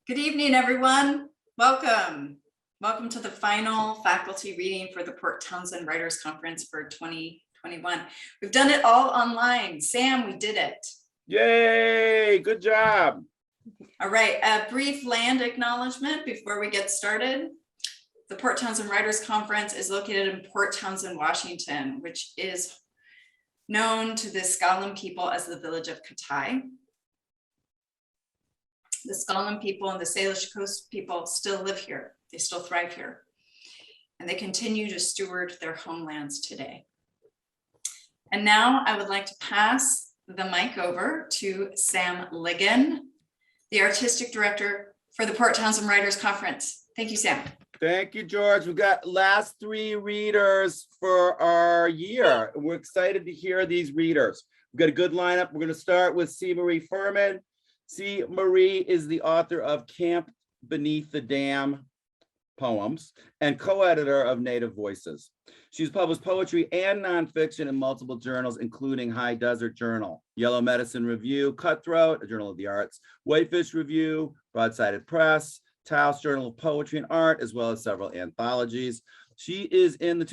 Good evening, everyone. Welcome. Welcome to the final faculty reading for the Port Townsend Writers Conference for 2021. We've done it all online. Sam, we did it. Yay, good job. All right, a brief land acknowledgement before we get started. The Port Townsend Writers Conference is located in Port Townsend, Washington, which is known to the Skallam people as the village of Katai. The Skallam people and the Salish Coast people still live here. They still thrive here. And they continue to steward their homelands today. And now I would like to pass the mic over to Sam Ligon, the artistic director for the Port Townsend Writers Conference. Thank you, Sam. Thank you, George. We've got last three readers for our year. We're excited to hear these readers. We've got a good lineup. We're going to start with CMarie Fuhrman. CMarie is the author of Camp Beneath the Dam poems and co-editor of Native Voices. She's published poetry and nonfiction in multiple journals, including High Desert Journal, Yellow Medicine Review, Cutthroat, a Journal of the Arts, Whitefish Review, Broadsided Press, Taos Journal of Poetry and Art, as well as several anthologies. She is the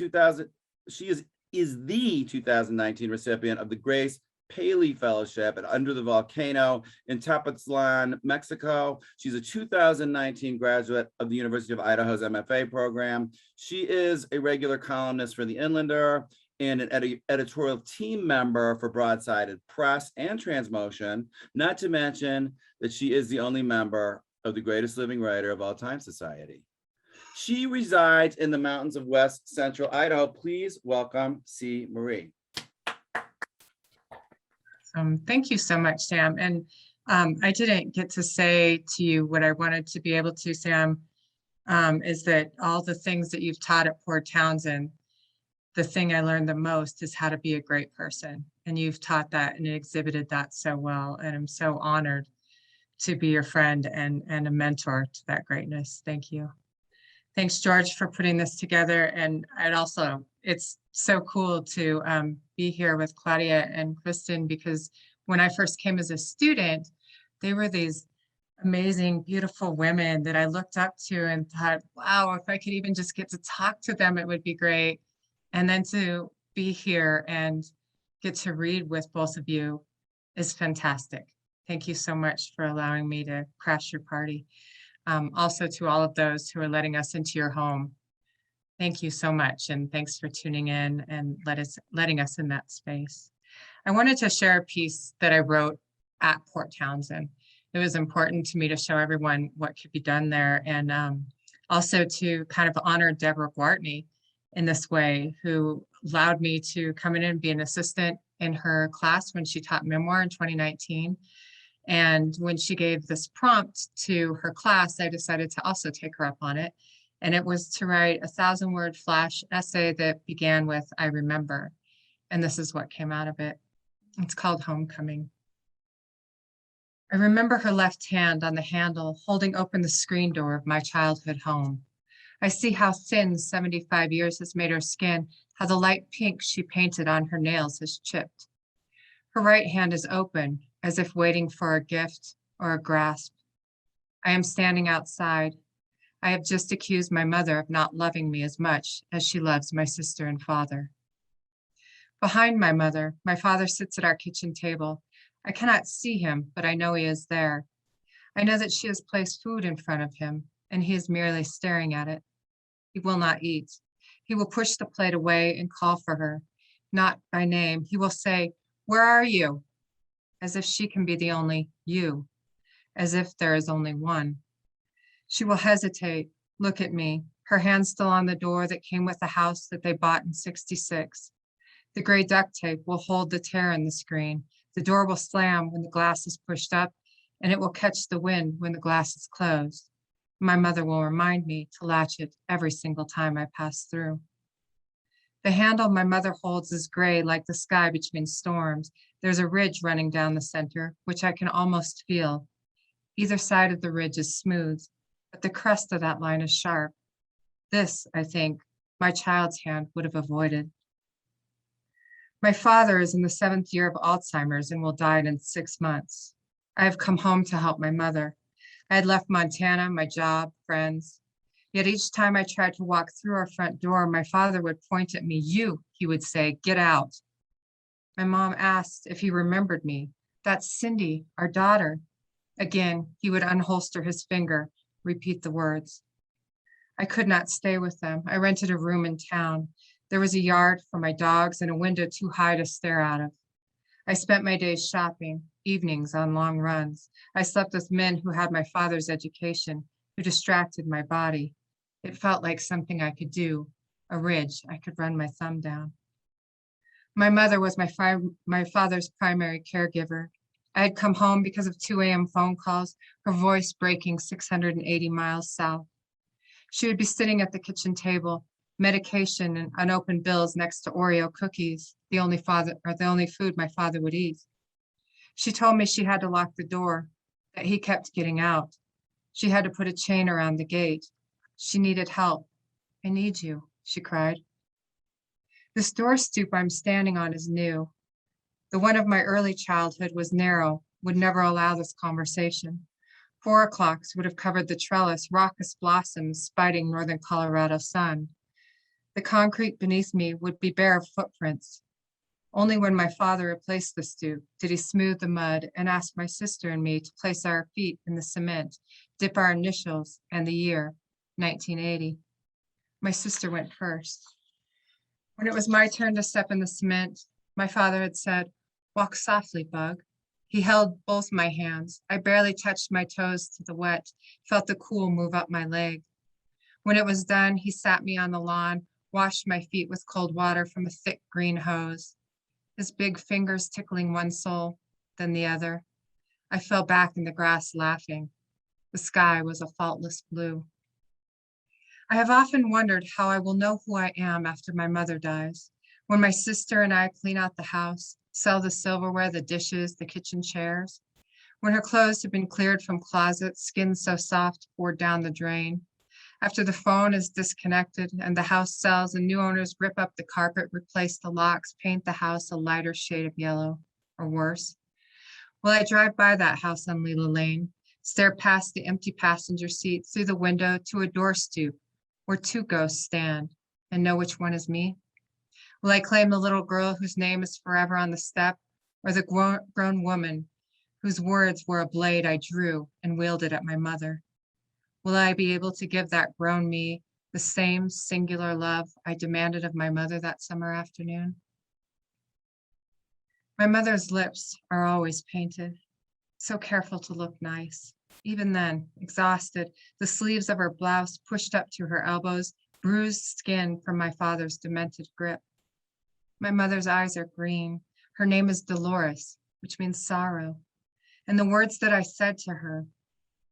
2019 recipient of the Grace Paley Fellowship at Under the Volcano in Tepoztlan, Mexico. She's a 2019 graduate of the University of Idaho's MFA program. She is a regular columnist for The Inlander and an editorial team member for Broadsided Press and Transmotion, not to mention that she is the only member of the Greatest Living Writer of All Time Society. She resides in the mountains of West Central Idaho. Please welcome CMarie. Thank you so much, Sam. And I didn't get to say to you what I wanted to be able to, Sam, is that all the things that you've taught at Port Townsend, the thing I learned the most is how to be a great person. And you've taught that and exhibited that so well. And I'm so honored to be your friend and a mentor to that greatness. Thank you. Thanks, George, for putting this together. And it's so cool to be here with Claudia and Kristen, because when I first came as a student, they were these amazing, beautiful women that I looked up to and thought, wow, if I could even just get to talk to them, it would be great. And then to be here and get to read with both of you is fantastic. Thank you so much for allowing me to crash your party. Also to all of those who are letting us into your home. Thank you so much, and thanks for tuning in and letting us in that space. I wanted to share a piece that I wrote at Port Townsend. It was important to me to show everyone what could be done there, and also to kind of honor Deborah Gwartney in this way, who allowed me to come in and be an assistant in her class when she taught memoir in 2019. And when she gave this prompt to her class, I decided to also take her up on it. And it was to write a 1,000-word flash essay that began with, I remember. And this is what came out of it. It's called Homecoming. I remember her left hand on the handle, holding open the screen door of my childhood home. I see how thin 75 years has made her skin, how the light pink she painted on her nails has chipped. Her right hand is open, as if waiting for a gift or a grasp. I am standing outside. I have just accused my mother of not loving me as much as she loves my sister and father. Behind my mother, my father sits at our kitchen table. I cannot see him, but I know he is there. I know that she has placed food in front of him, and he is merely staring at it. He will not eat. He will push the plate away and call for her, not by name. He will say, "Where are you?" As if she can be the only you, as if there is only one. She will hesitate, look at me, her hand still on the door that came with the house that they bought in '66. The gray duct tape will hold the tear in the screen. The door will slam when the glass is pushed up, and it will catch the wind when the glass is closed. My mother will remind me to latch it every single time I pass through. The handle my mother holds is gray like the sky between storms. There's a ridge running down the center, which I can almost feel. Either side of the ridge is smooth, but the crest of that line is sharp. This, I think, my child's hand would have avoided. My father is in the 7th year of Alzheimer's and will die in 6 months. I have come home to help my mother. I had left Montana, my job, friends. Yet each time I tried to walk through our front door, my father would point at me. You, he would say, get out. My mom asked if he remembered me. That's Cindy, our daughter. Again, he would unholster his finger, repeat the words. I could not stay with them. I rented a room in town. There was a yard for my dogs and a window too high to stare out of. I spent my days shopping, evenings on long runs. I slept with men who had my father's education, who distracted my body. It felt like something I could do, a ridge I could run my thumb down. My mother was my father's primary caregiver. I had come home because of 2 a.m. phone calls, her voice breaking 680 miles south. She would be sitting at the kitchen table, medication and unopened bills next to Oreo cookies, the only food my father would eat. She told me she had to lock the door, that he kept getting out. She had to put a chain around the gate. She needed help. I need you, she cried. This door stoop I'm standing on is new. The one of my early childhood was narrow, would never allow this conversation. 4 o'clocks would have covered the trellis, raucous blossoms spiting northern Colorado sun. The concrete beneath me would be bare of footprints. Only when my father replaced the stoop did he smooth the mud and ask my sister and me to place our feet in the cement, dip our initials and the year, 1980. My sister went first. When it was my turn to step in the cement, my father had said, walk softly, Bug. He held both my hands. I barely touched my toes to the wet, felt the cool move up my leg. When it was done, he sat me on the lawn, washed my feet with cold water from a thick green hose, his big fingers tickling one sole, then the other. I fell back in the grass laughing. The sky was a faultless blue. I have often wondered how I will know who I am after my mother dies. When my sister and I clean out the house, sell the silverware, the dishes, the kitchen chairs. When her clothes have been cleared from closets, skin so soft poured down the drain. After the phone is disconnected and the house sells and new owners rip up the carpet, replace the locks, paint the house a lighter shade of yellow, or worse. Will I drive by that house on Leela Lane, stare past the empty passenger seat through the window to a door stoop where 2 ghosts stand and know which one is me? Will I claim the little girl whose name is forever on the step, or the grown woman whose words were a blade I drew and wielded at my mother? Will I be able to give that grown me the same singular love I demanded of my mother that summer afternoon? My mother's lips are always painted, so careful to look nice. Even then, exhausted, the sleeves of her blouse pushed up to her elbows, bruised skin from my father's demented grip. My mother's eyes are green. Her name is Dolores, which means sorrow. And the words that I said to her,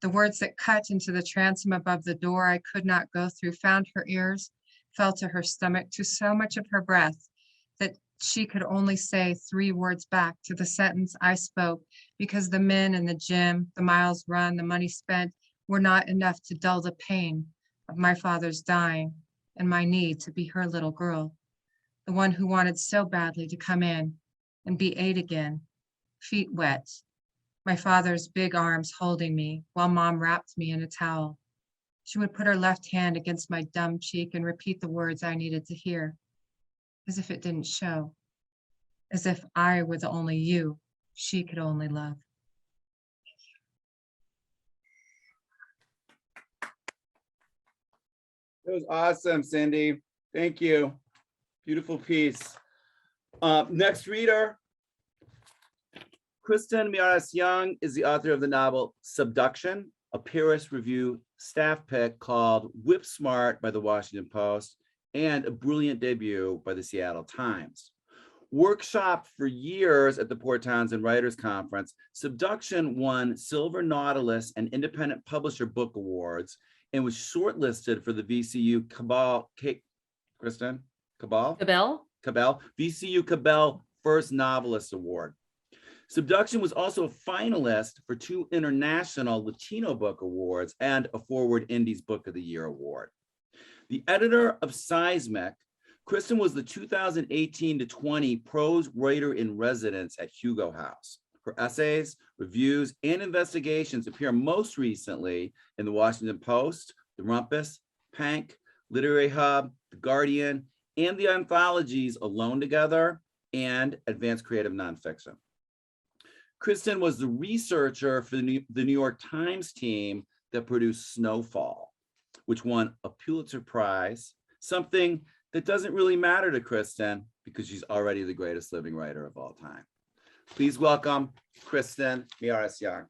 the words that cut into the transom above the door I could not go through, found her ears, fell to her stomach, to so much of her breath that she could only say 3 words back to the sentence I spoke, because the men in the gym, the miles run, the money spent were not enough to dull the pain of my father's dying and my need to be her little girl, the one who wanted so badly to come in and be 8 again, feet wet, my father's big arms holding me while Mom wrapped me in a towel. She would put her left hand against my dumb cheek and repeat the words I needed to hear, as if it didn't show, as if I were the only you she could only love. It was awesome, Cindy. Thank you. Beautiful piece. Next reader, Kristen Millares-Young is the author of the novel Subduction, a Paris Review staff pick called Whip Smart by the Washington Post, and a brilliant debut by the Seattle Times. Workshopped for years at the Port Townsend Writers Conference, Subduction won Silver Nautilus and Independent Publisher Book Awards and was shortlisted for the VCU Cabell, Kristen? Cabell? Cabell, VCU Cabell First Novelist Award. Subduction was also a finalist for 2 International Latino Book Awards and a Forward Indies Book of the Year Award. The editor of Seismic, Kristen was the 2018-20 prose writer in residence at Hugo House. Her essays, reviews, and investigations appear most recently in the Washington Post, the Rumpus, Pank, Literary Hub, The Guardian, and the anthologies Alone Together and Advanced Creative Nonfiction. Kristen was the researcher for the New York Times team that produced Snowfall, which won a Pulitzer Prize, something that doesn't really matter to Kristen because she's already the greatest living writer of all time. Please welcome Kristen Millares Young.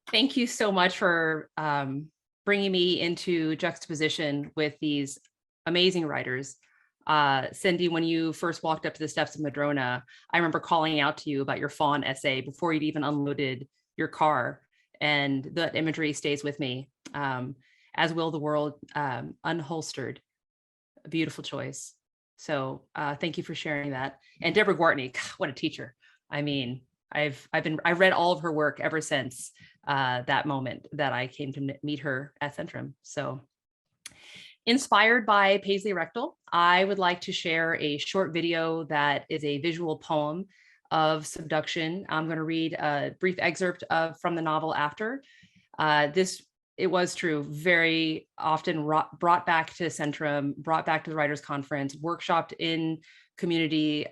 Thank you so much for bringing me into juxtaposition with these amazing writers. Cindy, when you first walked up to the steps of Madrona, I remember calling out to you about your fawn essay before you'd even unloaded your car. And that imagery stays with me, as will the world unholstered. A beautiful choice. So thank you for sharing that. And Deborah Gwartney, what a teacher. I mean, I've read all of her work ever since that moment that I came to meet her at Centrum. So inspired by Paisley Rectal, I would like to share a short video that is a visual poem of subduction. I'm going to read a brief excerpt from the novel After. It was true, very often brought back to Centrum, brought back to the Writers' Conference, workshopped in community,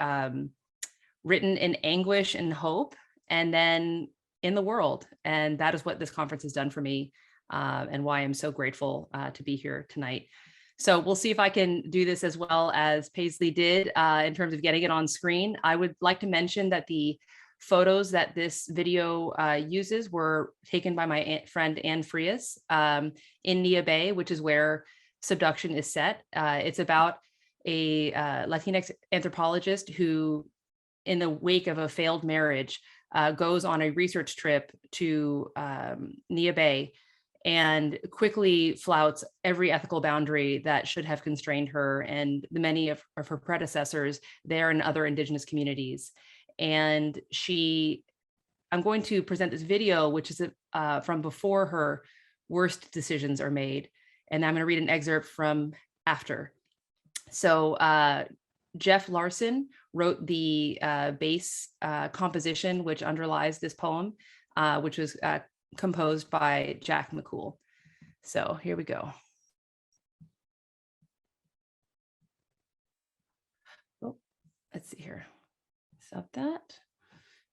written in anguish and hope, and then in the world. And that is what this conference has done for me, and why I'm so grateful to be here tonight. So we'll see if I can do this as well as Paisley did in terms of getting it on screen. I would like to mention that the photos that this video uses were taken by my friend Anne Frias in Nia Bay, which is where Subduction is set. It's about a Latinx anthropologist who, in the wake of a failed marriage, goes on a research trip to Nia Bay and quickly flouts every ethical boundary that should have constrained her and the many of her predecessors there and other Indigenous communities. And I'm going to present this video, which is from before her worst decisions are made. And I'm going to read an excerpt from After. So Jeff Larson wrote the bass composition, which underlies this poem, which was composed by Jack McCool. So here we go. Oh, let's see here. Stop that.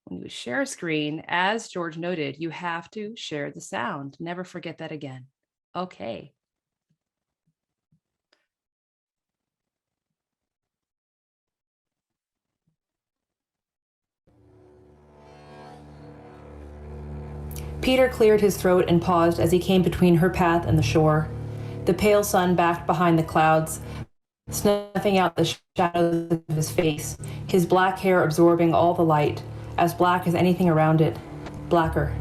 When you share a screen, as George noted, you have to share the sound. Never forget that again. Okay. Peter cleared his throat and paused as he came between her path and the shore. The pale sun backed behind the clouds, snuffing out the shadows of his face, his black hair absorbing all the light, as black as anything around it, blacker.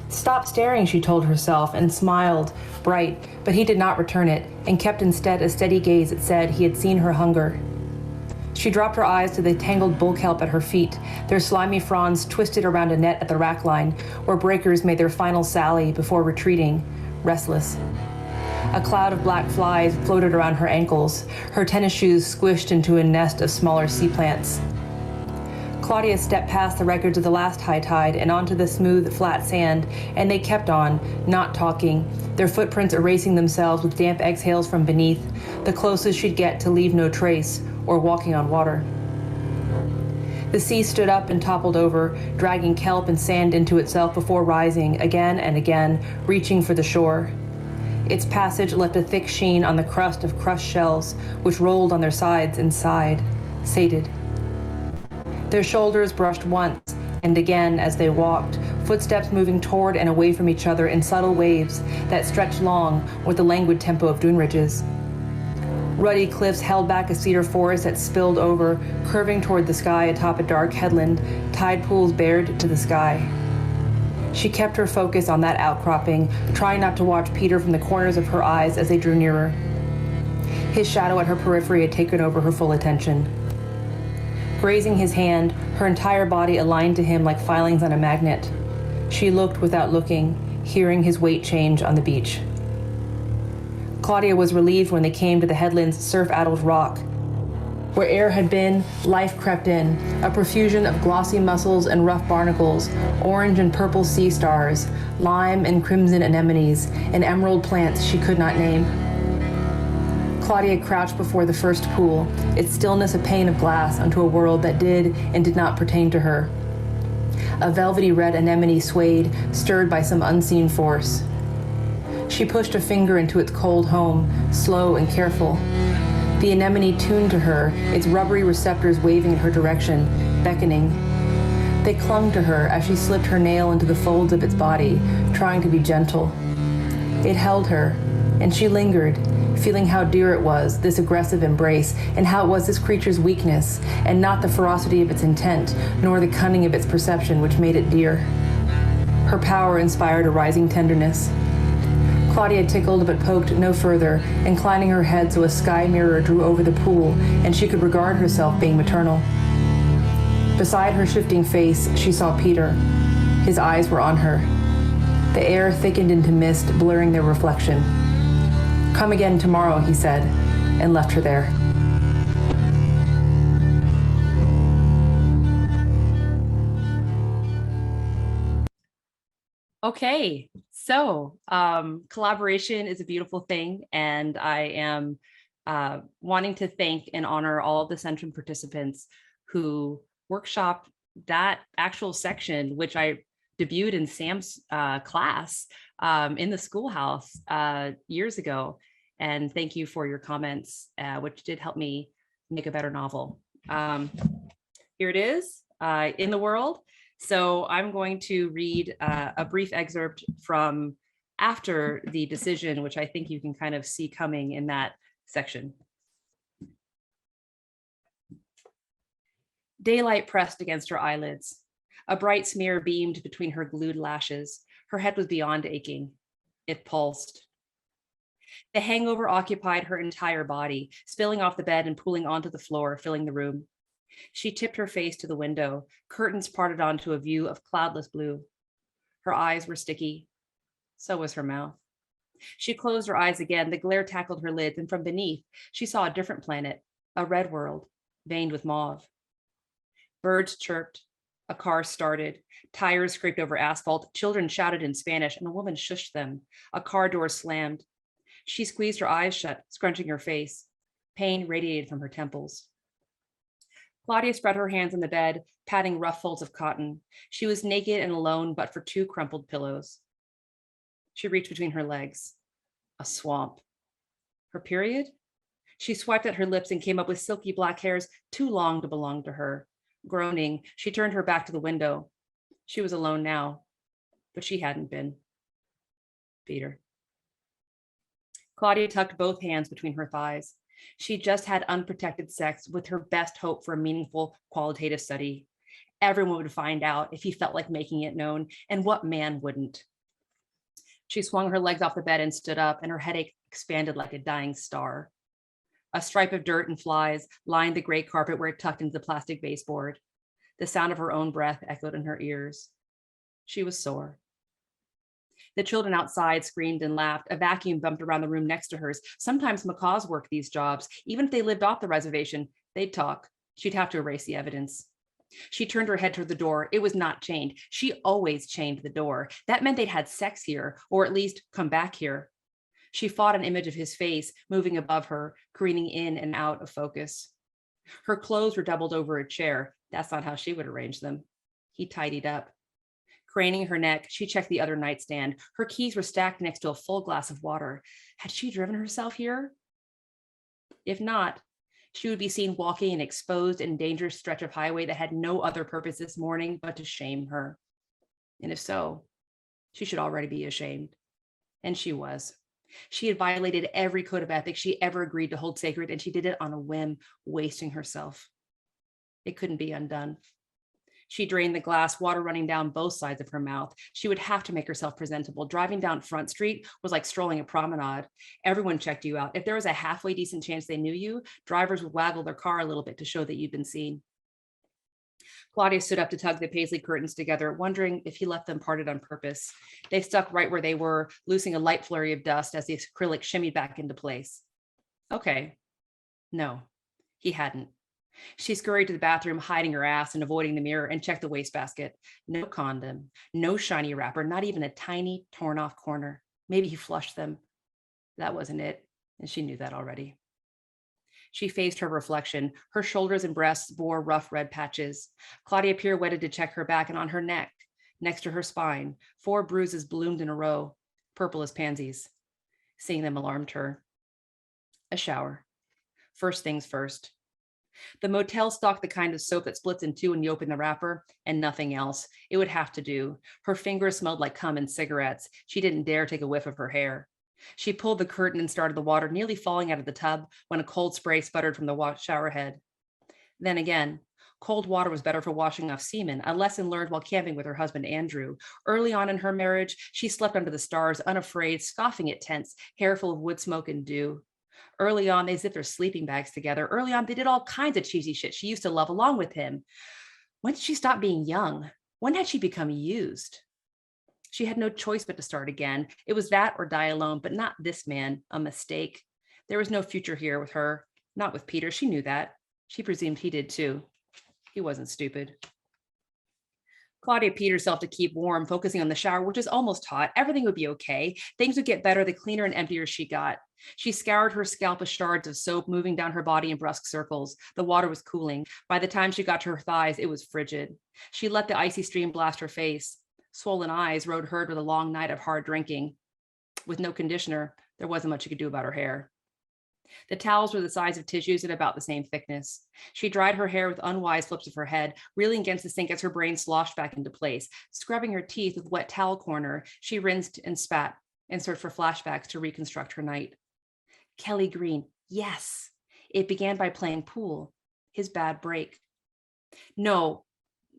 Stop staring, she told herself, and smiled, bright, but he did not return it, and kept instead a steady gaze that said he had seen her hunger. She dropped her eyes to the tangled bull kelp at her feet, their slimy fronds twisted around a net at the rack line, where breakers made their final sally before retreating, restless. A cloud of black flies floated around her ankles, her tennis shoes squished into a nest of smaller sea plants. Claudia stepped past the records of the last high tide and onto the smooth, flat sand, and they kept on, not talking, their footprints erasing themselves with damp exhales from beneath, the closest she'd get to leave no trace, or walking on water. The sea stood up and toppled over, dragging kelp and sand into itself before rising again and again, reaching for the shore. Its passage left a thick sheen on the crust of crushed shells, which rolled on their sides and sighed, sated. Their shoulders brushed once and again as they walked, footsteps moving toward and away from each other in subtle waves that stretched long with the languid tempo of dune ridges. Ruddy cliffs held back a cedar forest that spilled over, curving toward the sky atop a dark headland, tide pools bared to the sky. She kept her focus on that outcropping, trying not to watch Peter from the corners of her eyes as they drew nearer. His shadow at her periphery had taken over her full attention. Grazing his hand, her entire body aligned to him like filings on a magnet. She looked without looking, hearing his weight change on the beach. Claudia was relieved when they came to the headland's surf-addled rock. Where air had been, life crept in, a profusion of glossy mussels and rough barnacles, orange and purple sea stars, lime and crimson anemones, and emerald plants she could not name. Claudia crouched before the first pool, its stillness a pane of glass unto a world that did and did not pertain to her. A velvety red anemone swayed, stirred by some unseen force. She pushed a finger into its cold home, slow and careful. The anemone tuned to her, its rubbery receptors waving in her direction, beckoning. They clung to her as she slipped her nail into the folds of its body, trying to be gentle. It held her, and she lingered, feeling how dear it was, this aggressive embrace, and how it was this creature's weakness, and not the ferocity of its intent, nor the cunning of its perception, which made it dear. Her power inspired a rising tenderness. Claudia tickled but poked no further, inclining her head so a sky mirror drew over the pool, and she could regard herself being maternal. Beside her shifting face, she saw Peter. His eyes were on her. The air thickened into mist, blurring their reflection. "Come again tomorrow," he said, and left her there. Okay, so collaboration is a beautiful thing, and I am wanting to thank and honor all of the Centrum participants who workshopped that actual section, which I debuted in Sam's class in the schoolhouse years ago. And thank you for your comments, which did help me make a better novel. Here it is, in the world. So I'm going to read a brief excerpt from after the decision, which I think you can kind of see coming in that section. Daylight pressed against her eyelids. A bright smear beamed between her glued lashes. Her head was beyond aching. It pulsed. The hangover occupied her entire body, spilling off the bed and pooling onto the floor, filling the room. She tipped her face to the window, curtains parted onto a view of cloudless blue. Her eyes were sticky. So was her mouth. She closed her eyes again. The glare tackled her lids, and from beneath, she saw a different planet, a red world, veined with mauve. Birds chirped. A car started. Tires scraped over asphalt. Children shouted in Spanish, and a woman shushed them. A car door slammed. She squeezed her eyes shut, scrunching her face. Pain radiated from her temples. Claudia spread her hands on the bed, patting rough folds of cotton. She was naked and alone, but for two crumpled pillows. She reached between her legs. A swamp. Her period? She swiped at her lips and came up with silky black hairs too long to belong to her. Groaning, she turned her back to the window. She was alone now, but she hadn't been. Peter. Claudia tucked both hands between her thighs. She just had unprotected sex with her best hope for a meaningful qualitative study. Everyone would find out if he felt like making it known, and what man wouldn't? She swung her legs off the bed and stood up, and her headache expanded like a dying star. A stripe of dirt and flies lined the gray carpet where it tucked into the plastic baseboard. The sound of her own breath echoed in her ears. She was sore. The children outside screamed and laughed. A vacuum bumped around the room next to hers. Sometimes macaws worked these jobs. Even if they lived off the reservation, they'd talk. She'd have to erase the evidence. She turned her head toward the door. It was not chained. She always chained the door. That meant they'd had sex here, or at least come back here. She fought an image of his face moving above her, careening in and out of focus. Her clothes were doubled over a chair. That's not how she would arrange them. He tidied up. Craning her neck, she checked the other nightstand. Her keys were stacked next to a full glass of water. Had she driven herself here? If not, she would be seen walking an exposed and dangerous stretch of highway that had no other purpose this morning but to shame her. And if so, she should already be ashamed. And she was. She had violated every code of ethics she ever agreed to hold sacred, and she did it on a whim, wasting herself. It couldn't be undone. She drained the glass, water running down both sides of her mouth. She would have to make herself presentable. Driving down Front Street was like strolling a promenade. Everyone checked you out. If there was a halfway decent chance they knew you, drivers would waggle their car a little bit to show that you'd been seen. Claudia stood up to tug the paisley curtains together, wondering if he left them parted on purpose. They stuck right where they were, loosing a light flurry of dust as the acrylic shimmied back into place. Okay. No, he hadn't. She scurried to the bathroom, hiding her ass and avoiding the mirror, and checked the wastebasket. No condom, no shiny wrapper, not even a tiny torn off corner. Maybe he flushed them. That wasn't it, and she knew that already. She faced her reflection. Her shoulders and breasts bore rough red patches. Claudia pirouetted to check her back, and on her neck, next to her spine, 4 bruises bloomed in a row, purple as pansies. Seeing them alarmed her. A shower. First things first. The motel stocked the kind of soap that splits in two when you open the wrapper, and nothing else. It would have to do. Her fingers smelled like cum and cigarettes. She didn't dare take a whiff of her hair. She pulled the curtain and started the water, nearly falling out of the tub when a cold spray sputtered from the shower head. Then again, cold water was better for washing off semen, a lesson learned while camping with her husband, Andrew. Early on in her marriage, she slept under the stars, unafraid, scoffing at tents, hair full of wood smoke and dew. Early on, they zipped their sleeping bags together. Early on, they did all kinds of cheesy shit she used to love along with him. When did she stop being young? When had she become used? She had no choice but to start again. It was that or die alone, but not this man, a mistake. There was no future here with her, not with Peter. She knew that. She presumed he did too. He wasn't stupid. Claudia peed herself to keep warm, focusing on the shower, which is almost hot. Everything would be okay. Things would get better the cleaner and emptier she got. She scoured her scalp with shards of soap, moving down her body in brusque circles. The water was cooling. By the time she got to her thighs, it was frigid. She let the icy stream blast her face. Swollen eyes rode herd with a long night of hard drinking. With no conditioner, there wasn't much she could do about her hair. The towels were the size of tissues and about the same thickness. She dried her hair with unwise flips of her head, reeling against the sink as her brain sloshed back into place. Scrubbing her teeth with wet towel corner, she rinsed and spat and searched for flashbacks to reconstruct her night. Kelly Green, yes. It began by playing pool. His bad break. No.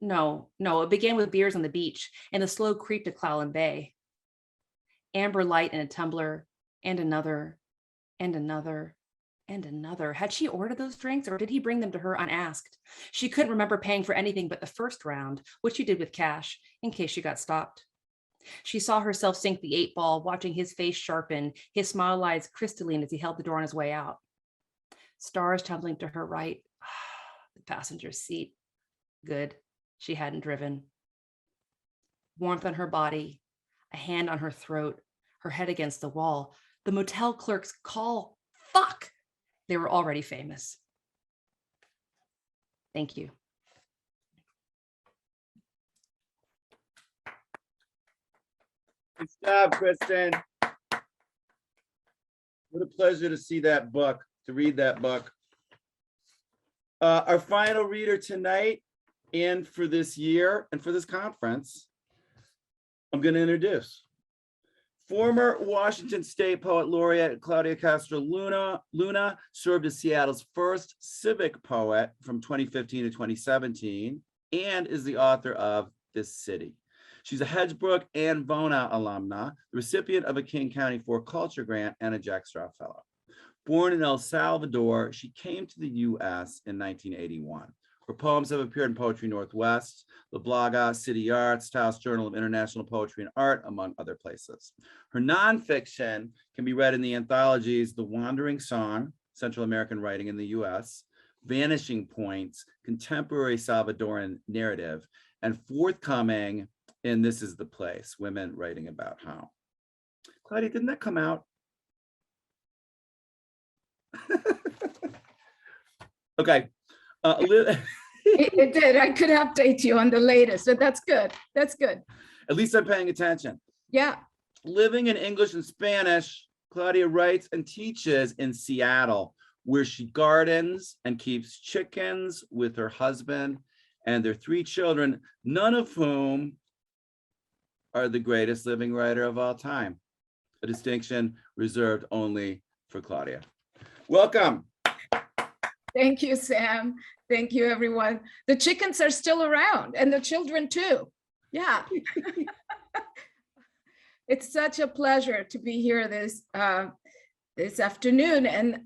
It began with beers on the beach and the slow creep to Clallam Bay. Amber light in a tumbler, and another, and another, and another. Had she ordered those drinks, or did he bring them to her unasked? She couldn't remember paying for anything but the first round, which she did with cash, in case she got stopped. She saw herself sink the 8-ball, watching his face sharpen, his smile eyes crystalline as he held the door on his way out. Stars tumbling to her right. The passenger seat. Good. She hadn't driven. Warmth on her body, a hand on her throat, her head against the wall. The motel clerk's call. Fuck! They were already famous. Thank you. Good job, Kristen. What a pleasure to see that book, to read that book. Our final reader tonight and for this year and for this conference, I'm going to introduce former Washington State Poet Laureate Claudia Castro Luna served as Seattle's first civic poet from 2015 to 2017 and is the author of This City. She's a Hedgebrook and Vona alumna, the recipient of a King County for Culture Grant and a Jack Straw Fellow. Born in El Salvador, she came to the U.S. in 1981. Her poems have appeared in Poetry Northwest, La Blaga, City Arts, Taos Journal of International Poetry and Art, among other places. Her nonfiction can be read in the anthologies The Wandering Song, Central American Writing in the U.S., Vanishing Points, Contemporary Salvadoran Narrative, and forthcoming in This Is the Place, Women Writing About How. Claudia, didn't that come out? Okay. It did. I could update you on the latest, but that's good. That's good. At least I'm paying attention. Yeah. Living in English and Spanish, Claudia writes and teaches in Seattle, where she gardens and keeps chickens with her husband and their 3 children, none of whom are the greatest living writer of all time, a distinction reserved only for Claudia. Welcome. Thank you, Sam. Thank you, everyone. The chickens are still around and the children too. Yeah. It's such a pleasure to be here this afternoon, and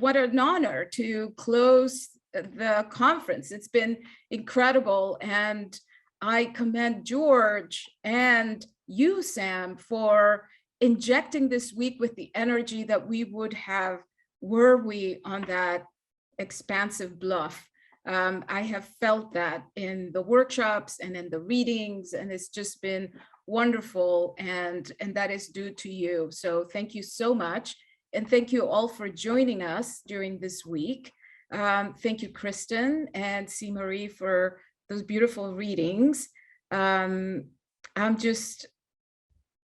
what an honor to close the conference. It's been incredible, and I commend George and you, Sam, for injecting this week with the energy that we would have were we on that expansive bluff I have felt that in the workshops and in the readings, and it's just been wonderful, and that is due to you. So thank you so much. And thank you all for joining us during this week. Thank you, Kristen and CMarie, for those beautiful readings. I'm just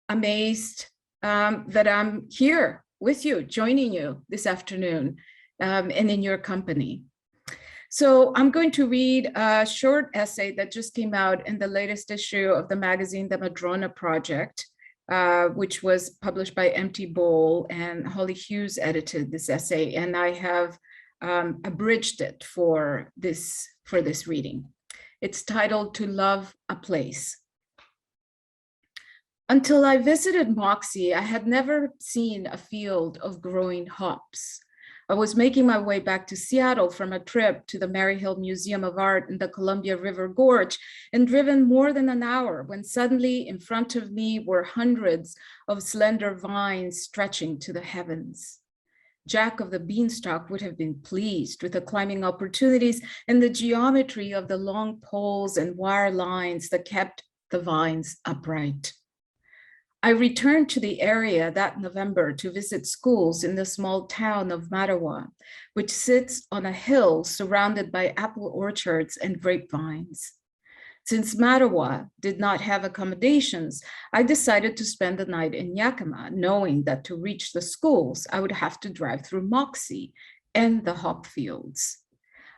amazed that I'm here with you, joining you this afternoon and in your company. So I'm going to read a short essay that just came out in the latest issue of the magazine, The Madrona Project, which was published by Empty Bowl, and Holly Hughes edited this essay, and I have abridged it for this reading. It's titled To Love a Place. Until I visited Moxie, I had never seen a field of growing hops. I was making my way back to Seattle from a trip to the Maryhill Museum of Art in the Columbia River Gorge, and driven more than an hour when suddenly in front of me were hundreds of slender vines stretching to the heavens. Jack of the Beanstalk would have been pleased with the climbing opportunities and the geometry of the long poles and wire lines that kept the vines upright. I returned to the area that November to visit schools in the small town of Mattawa, which sits on a hill surrounded by apple orchards and grapevines. Since Mattawa did not have accommodations, I decided to spend the night in Yakima, knowing that to reach the schools, I would have to drive through Moxie and the hop fields.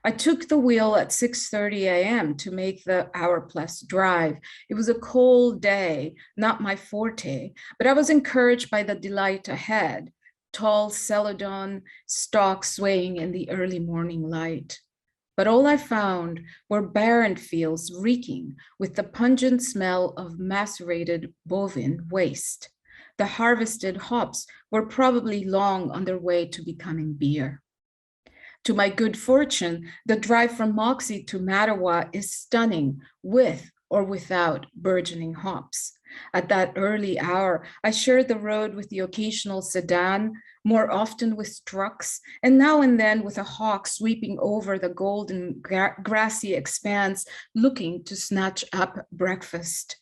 I took the wheel at 6:30 a.m. to make the hour-plus drive. It was a cold day, not my forte, but I was encouraged by the delight ahead, tall celadon stalks swaying in the early morning light. But all I found were barren fields reeking with the pungent smell of macerated bovine waste. The harvested hops were probably long on their way to becoming beer. To my good fortune, the drive from Moxie to Mattawa is stunning, with or without burgeoning hops. At that early hour, I shared the road with the occasional sedan, more often with trucks, and now and then with a hawk sweeping over the golden grassy expanse, looking to snatch up breakfast.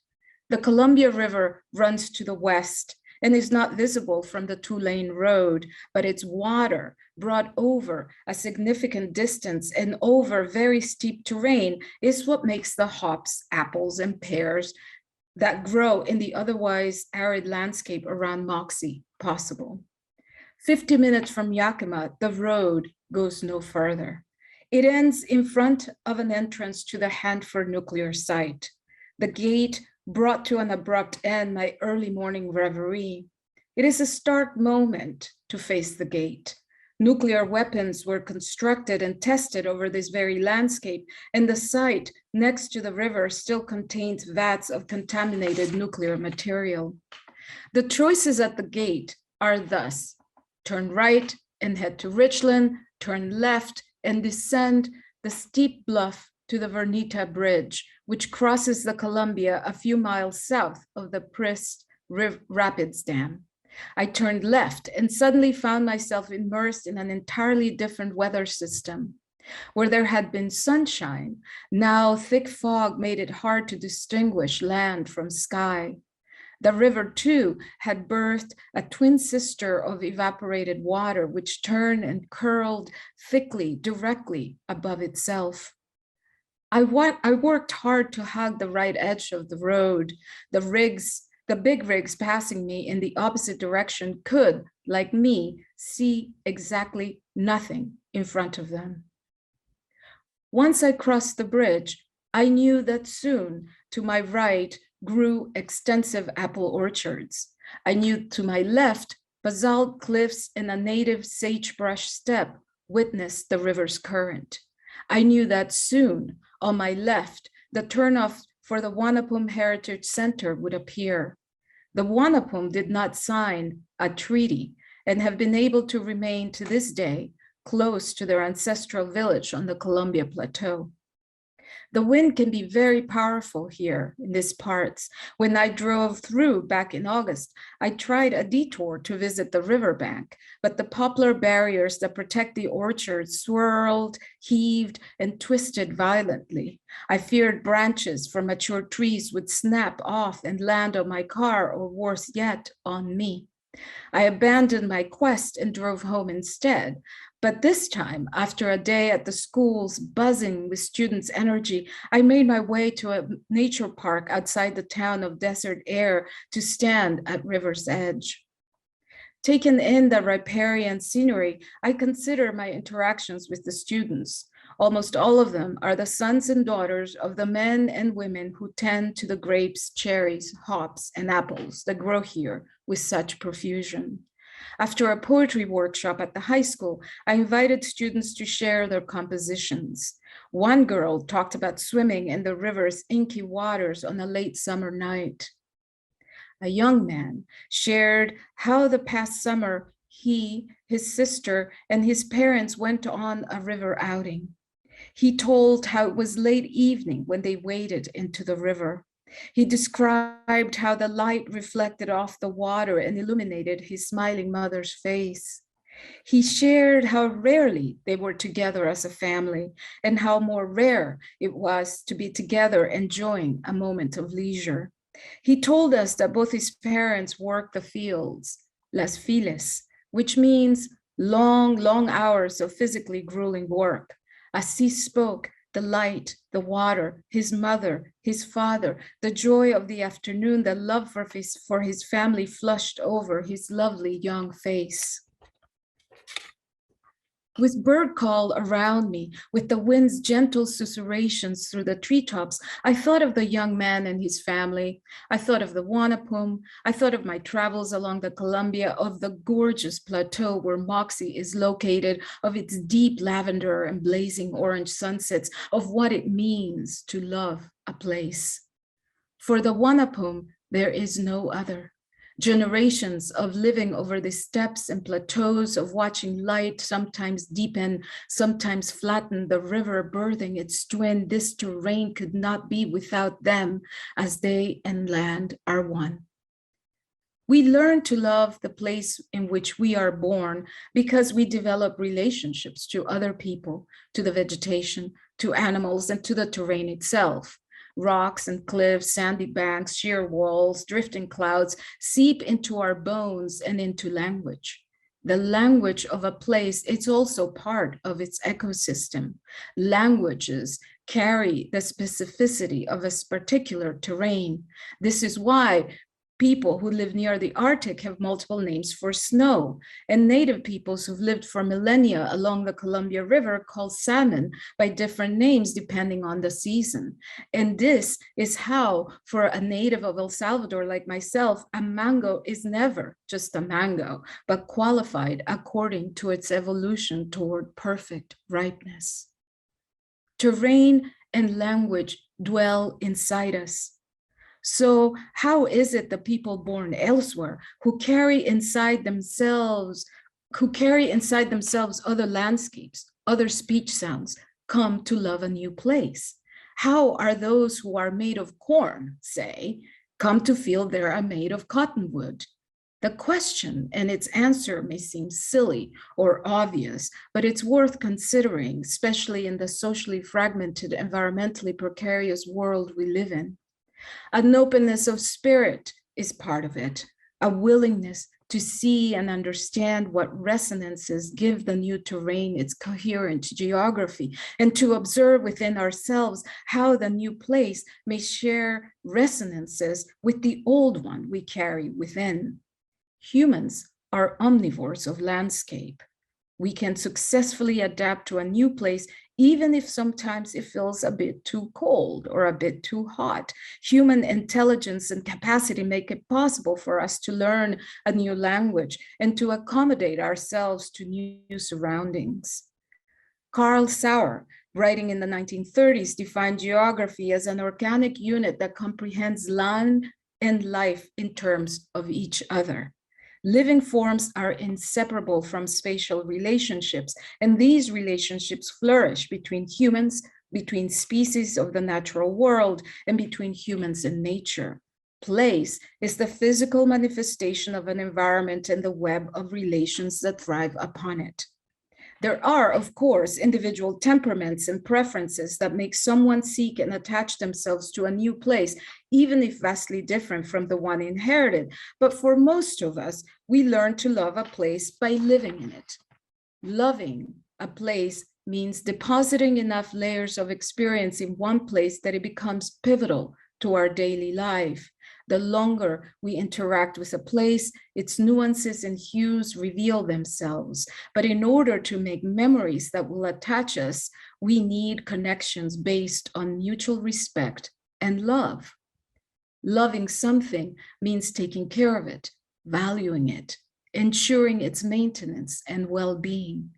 The Columbia River runs to the west and is not visible from the two-lane road, but its water, brought over a significant distance and over very steep terrain, is what makes the hops, apples, and pears that grow in the otherwise arid landscape around Moxie possible. 50 minutes from Yakima, the road goes no further. It ends in front of an entrance to the Hanford nuclear site. The gate brought to an abrupt end my early morning reverie. It is a stark moment to face the gate. Nuclear weapons were constructed and tested over this very landscape, and the site next to the river still contains vats of contaminated nuclear material. The choices at the gate are thus: turn right and head to Richland, turn left and descend the steep bluff to the Vernita Bridge, which crosses the Columbia a few miles south of the Priest Rapids Dam. I turned left and suddenly found myself immersed in an entirely different weather system. Where there had been sunshine, now thick fog made it hard to distinguish land from sky. The river, too, had birthed a twin sister of evaporated water, which turned and curled thickly, directly above itself. I worked hard to hug the right edge of the road. The big rigs passing me in the opposite direction could, like me, see exactly nothing in front of them. Once I crossed the bridge, I knew that soon to my right grew extensive apple orchards. I knew to my left, basalt cliffs and a native sagebrush steppe witnessed the river's current. I knew that soon, on my left, the turnoff for the Wanapum Heritage Center would appear. The Wanapum did not sign a treaty and have been able to remain to this day close to their ancestral village on the Columbia Plateau. The wind can be very powerful here in these parts. When I drove through back in August, I tried a detour to visit the riverbank, but the poplar barriers that protect the orchard swirled, heaved, and twisted violently. I feared branches from mature trees would snap off and land on my car, or worse yet, on me. I abandoned my quest and drove home instead. But this time, after a day at the schools buzzing with students' energy, I made my way to a nature park outside the town of Desert Air to stand at river's edge. Taken in the riparian scenery, I consider my interactions with the students. Almost all of them are the sons and daughters of the men and women who tend to the grapes, cherries, hops, and apples that grow here with such profusion. After a poetry workshop at the high school, I invited students to share their compositions. One girl talked about swimming in the river's inky waters on a late summer night. A young man shared how the past summer he, his sister, and his parents went on a river outing. He told how it was late evening when they waded into the river. He described how the light reflected off the water and illuminated his smiling mother's face. He shared how rarely they were together as a family and how more rare it was to be together enjoying a moment of leisure. He told us that both his parents worked the fields, las files, which means long, long hours of physically grueling work. As he spoke, the light, the water, his mother, his father, the joy of the afternoon, the love for his family flushed over his lovely young face. With bird call around me, with the wind's gentle susurrations through the treetops, I thought of the young man and his family. I thought of the Wanapum. I thought of my travels along the Columbia, of the gorgeous plateau where Moxie is located, of its deep lavender and blazing orange sunsets, of what it means to love a place. For the Wanapum, there is no other. Generations of living over the steppes and plateaus, of watching light sometimes deepen, sometimes flatten the river, birthing its twin. This terrain could not be without them, as they and land are one. We learn to love the place in which we are born because we develop relationships to other people, to the vegetation, to animals, and to the terrain itself. Rocks and cliffs, sandy banks, sheer walls, drifting clouds seep into our bones and into language. The language of a place, it's also part of its ecosystem. Languages carry the specificity of a particular terrain. This is why people who live near the Arctic have multiple names for snow, and native peoples who've lived for millennia along the Columbia River call salmon by different names depending on the season. And this is how, for a native of El Salvador like myself, a mango is never just a mango, but qualified according to its evolution toward perfect ripeness. Terrain and language dwell inside us. So how is it the people born elsewhere who carry inside themselves other landscapes, other speech sounds, come to love a new place? How are those who are made of corn, say, come to feel they are made of cottonwood? The question and its answer may seem silly or obvious, but it's worth considering, especially in the socially fragmented, environmentally precarious world we live in. An openness of spirit is part of it, a willingness to see and understand what resonances give the new terrain its coherent geography, and to observe within ourselves how the new place may share resonances with the old one we carry within. Humans are omnivores of landscape. We can successfully adapt to a new place even if sometimes it feels a bit too cold or a bit too hot. Human intelligence and capacity make it possible for us to learn a new language and to accommodate ourselves to new surroundings. Carl Sauer, writing in the 1930s, defined geography as an organic unit that comprehends land and life in terms of each other. Living forms are inseparable from spatial relationships, and these relationships flourish between humans, between species of the natural world, and between humans and nature. Place is the physical manifestation of an environment and the web of relations that thrive upon it. There are, of course, individual temperaments and preferences that make someone seek and attach themselves to a new place, even if vastly different from the one inherited. But for most of us, we learn to love a place by living in it. Loving a place means depositing enough layers of experience in one place that it becomes pivotal to our daily life. The longer we interact with a place, its nuances and hues reveal themselves. But in order to make memories that will attach us, we need connections based on mutual respect and love. Loving something means taking care of it, valuing it, ensuring its maintenance and well-being.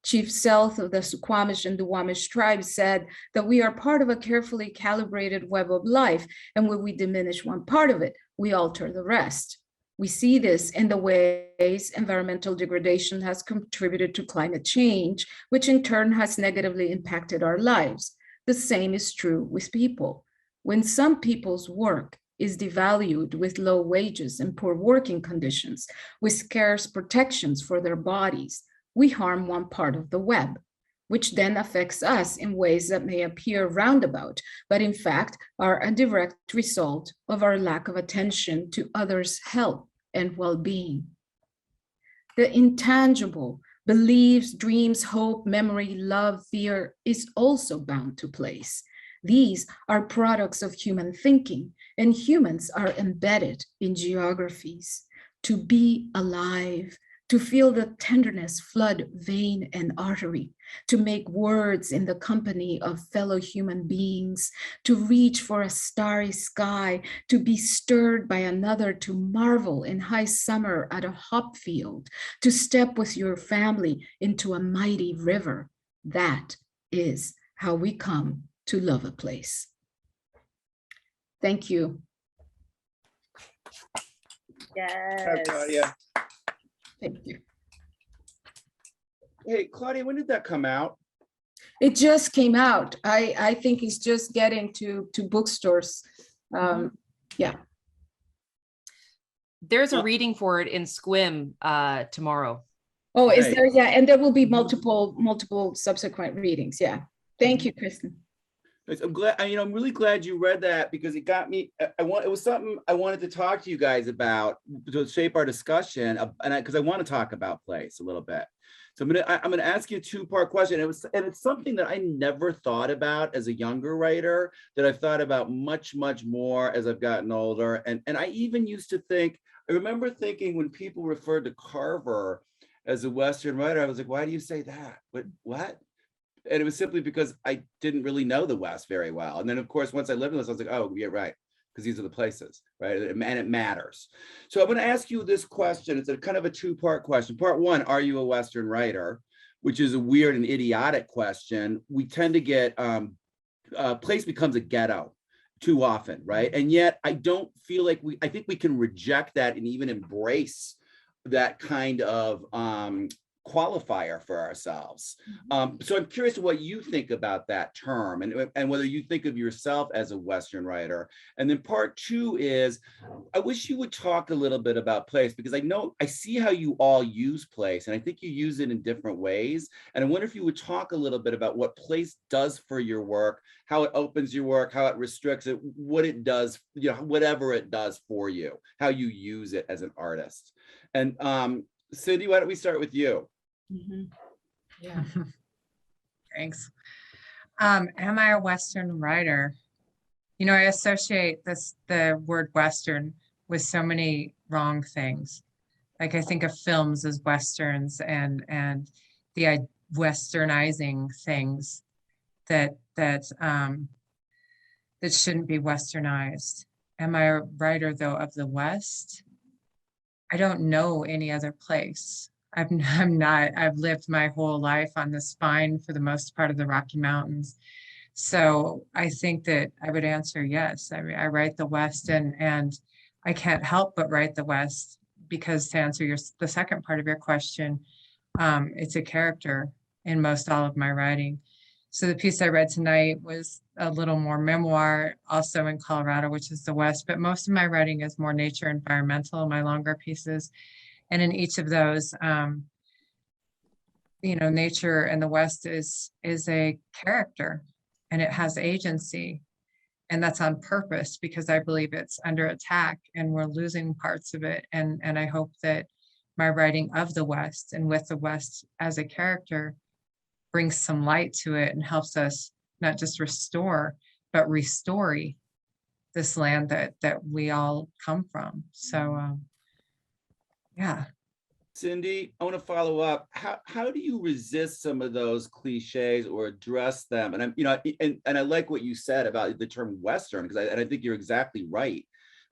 Chief Sealth of the Suquamish and Duwamish tribes said that we are part of a carefully calibrated web of life, and when we diminish one part of it, we alter the rest. We see this in the ways environmental degradation has contributed to climate change, which in turn has negatively impacted our lives. The same is true with people. When some people's work is devalued with low wages and poor working conditions, with scarce protections for their bodies, we harm one part of the web, which then affects us in ways that may appear roundabout, but in fact are a direct result of our lack of attention to others' health and well-being. The intangible, beliefs, dreams, hope, memory, love, fear is also bound to place. These are products of human thinking, and humans are embedded in geographies. To be alive, to feel the tenderness flood vein and artery, to make words in the company of fellow human beings, to reach for a starry sky, to be stirred by another, to marvel in high summer at a hop field, to step with your family into a mighty river. That is how we come to love a place. Thank you. Yes. Claudia. Thank you. Hey, Claudia, when did that come out? It just came out. I think it's just getting to bookstores. Yeah. There's a reading for it in Squim tomorrow. Oh, is Right. there? Yeah, and there will be multiple subsequent readings. Yeah. Thank you, Kristen. I'm glad, I'm really glad you read that, because it got me, it was something I wanted to talk to you guys about to shape our discussion, and because I want to talk about place a little bit. So I'm gonna ask you a two-part question. And it's something that I never thought about as a younger writer, that I've thought about much more as I've gotten older. And I even used to think, I remember thinking when people referred to Carver as a Western writer, I was like, why do you say that? What? And it was simply because I didn't really know the West very well. And then, of course, once I lived in this, I was like, oh, yeah, right, because these are the places, right? And it matters. So I'm going to ask you this question. It's a kind of a two-part question. Part one, are you a Western writer? Which is a weird and idiotic question. We tend to get, place becomes a ghetto too often, right? And yet I don't feel like I think we can reject that and even embrace that kind of qualifier for ourselves. So I'm curious what you think about that term, and whether you think of yourself as a Western writer. And then part two is, I wish you would talk a little bit about place, because I see how you all use place, and I think you use it in different ways. And I wonder if you would talk a little bit about what place does for your work, how it opens your work, how it restricts it, what it does, whatever it does for you, how you use it as an artist. And Cindy, why don't we start with you? Yeah. Thanks. Am I a Western writer? I associate the word Western with so many wrong things. Like, I think of films as Westerns and the Westernizing things that shouldn't be Westernized. Am I a writer, though, of the West? I don't know any other place. I'm not. I've lived my whole life on the spine, for the most part, of the Rocky Mountains. So I think that I would answer yes. I write the West, and I can't help but write the West, because to answer the second part of your question, it's a character in most all of my writing. So the piece I read tonight was a little more memoir, also in Colorado, which is the West, but most of my writing is more nature environmental, my longer pieces. And in each of those, nature in the West is a character and it has agency. And that's on purpose because I believe it's under attack and we're losing parts of it. And I hope that my writing of the West and with the West as a character brings some light to it and helps us not just restore, but restory this land that we all come from. So yeah. Cindy, I want to follow up. How do you resist some of those cliches or address them? And and I like what you said about the term Western, because I think you're exactly right.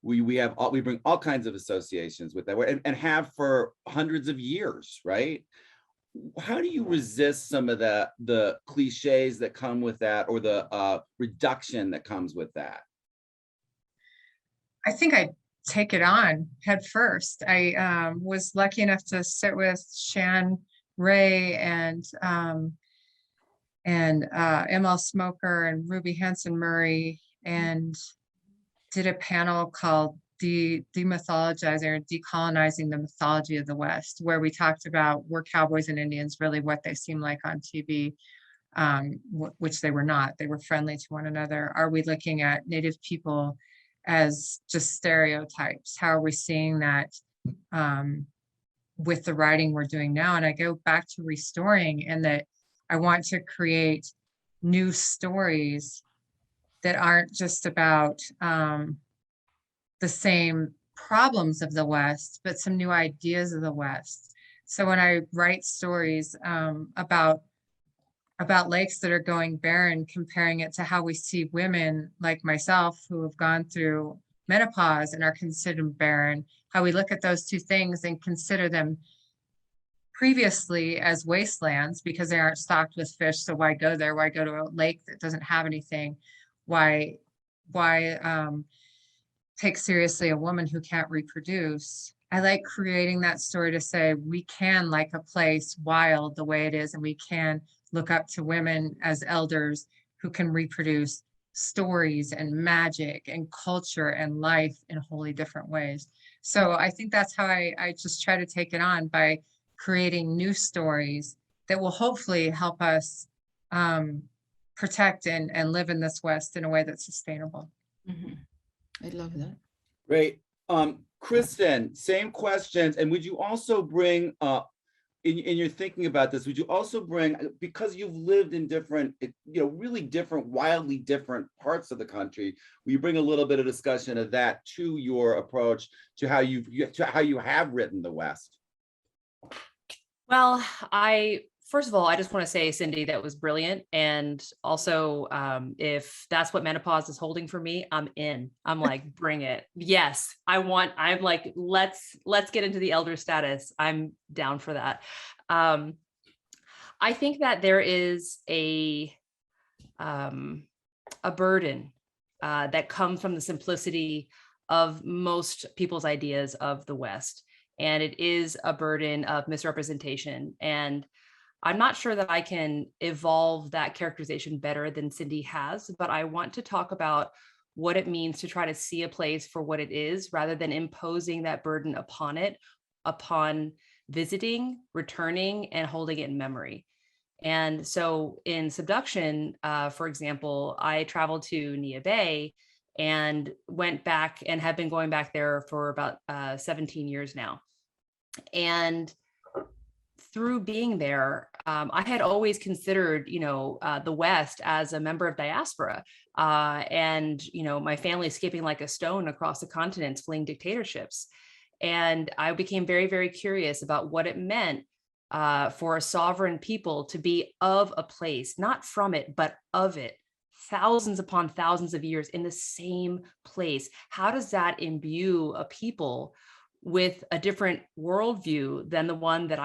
We bring all kinds of associations with that word and have for hundreds of years, right? How do you resist some of the cliches that come with that, or the reduction that comes with that? I think I take it on head first. I was lucky enough to sit with Shan Ray and ML Smoker and Ruby Hanson Murray, and did a panel called Demythologizing or Decolonizing the Mythology of the West, where we talked about were cowboys and Indians really what they seem like on TV, which they were not. They were friendly to one another. Are we looking at Native people as just stereotypes? How are we seeing that with the writing we're doing now? And I go back to restoring, and that I want to create new stories that aren't just about the same problems of the West, but some new ideas of the West. So when I write stories about lakes that are going barren, comparing it to how we see women like myself who have gone through menopause and are considered barren, how we look at those two things and consider them previously as wastelands because they aren't stocked with fish. So why go there? Why go to a lake that doesn't have anything? Why take seriously a woman who can't reproduce? I like creating that story to say we can like a place wild the way it is, and we can look up to women as elders who can reproduce stories and magic and culture and life in wholly different ways. So I think that's how I just try to take it on, by creating new stories that will hopefully help us protect and live in this West in a way that's sustainable. Mm-hmm. I love that. Great. Kristen, same questions. And would you also bring in your thinking about this, would you also bring, because you've lived in different, really different, wildly different parts of the country, will you bring a little bit of discussion of that to your approach to how you have written the West? Well, first of all, I just want to say, Cindy, that was brilliant. And also, if that's what menopause is holding for me, I'm in. I'm like, bring it. Yes, I'm like, let's get into the elder status. I'm down for that. I think that there is a burden that comes from the simplicity of most people's ideas of the West. And it is a burden of misrepresentation. And I'm not sure that I can evolve that characterization better than Cindy has, but I want to talk about what it means to try to see a place for what it is, rather than imposing that burden upon visiting, returning, and holding it in memory. And so in Subduction, for example, I traveled to Nia Bay and went back and have been going back there for about 17 years now. And through being there, I had always considered, the West as a member of diaspora, and, my family escaping like a stone across the continents, fleeing dictatorships. And I became very, very curious about what it meant for a sovereign people to be of a place, not from it, but of it, thousands upon thousands of years in the same place. How does that imbue a people with a different worldview than the one that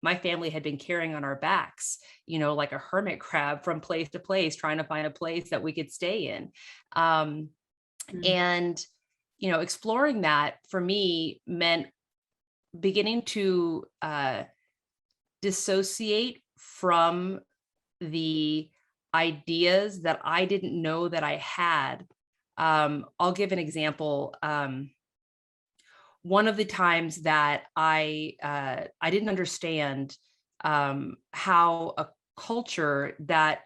my family had been carrying on our backs, like a hermit crab from place to place, trying to find a place that we could stay in. And, exploring that for me meant beginning to dissociate from the ideas that I didn't know that I had. I'll give an example. One of the times that I didn't understand how a culture that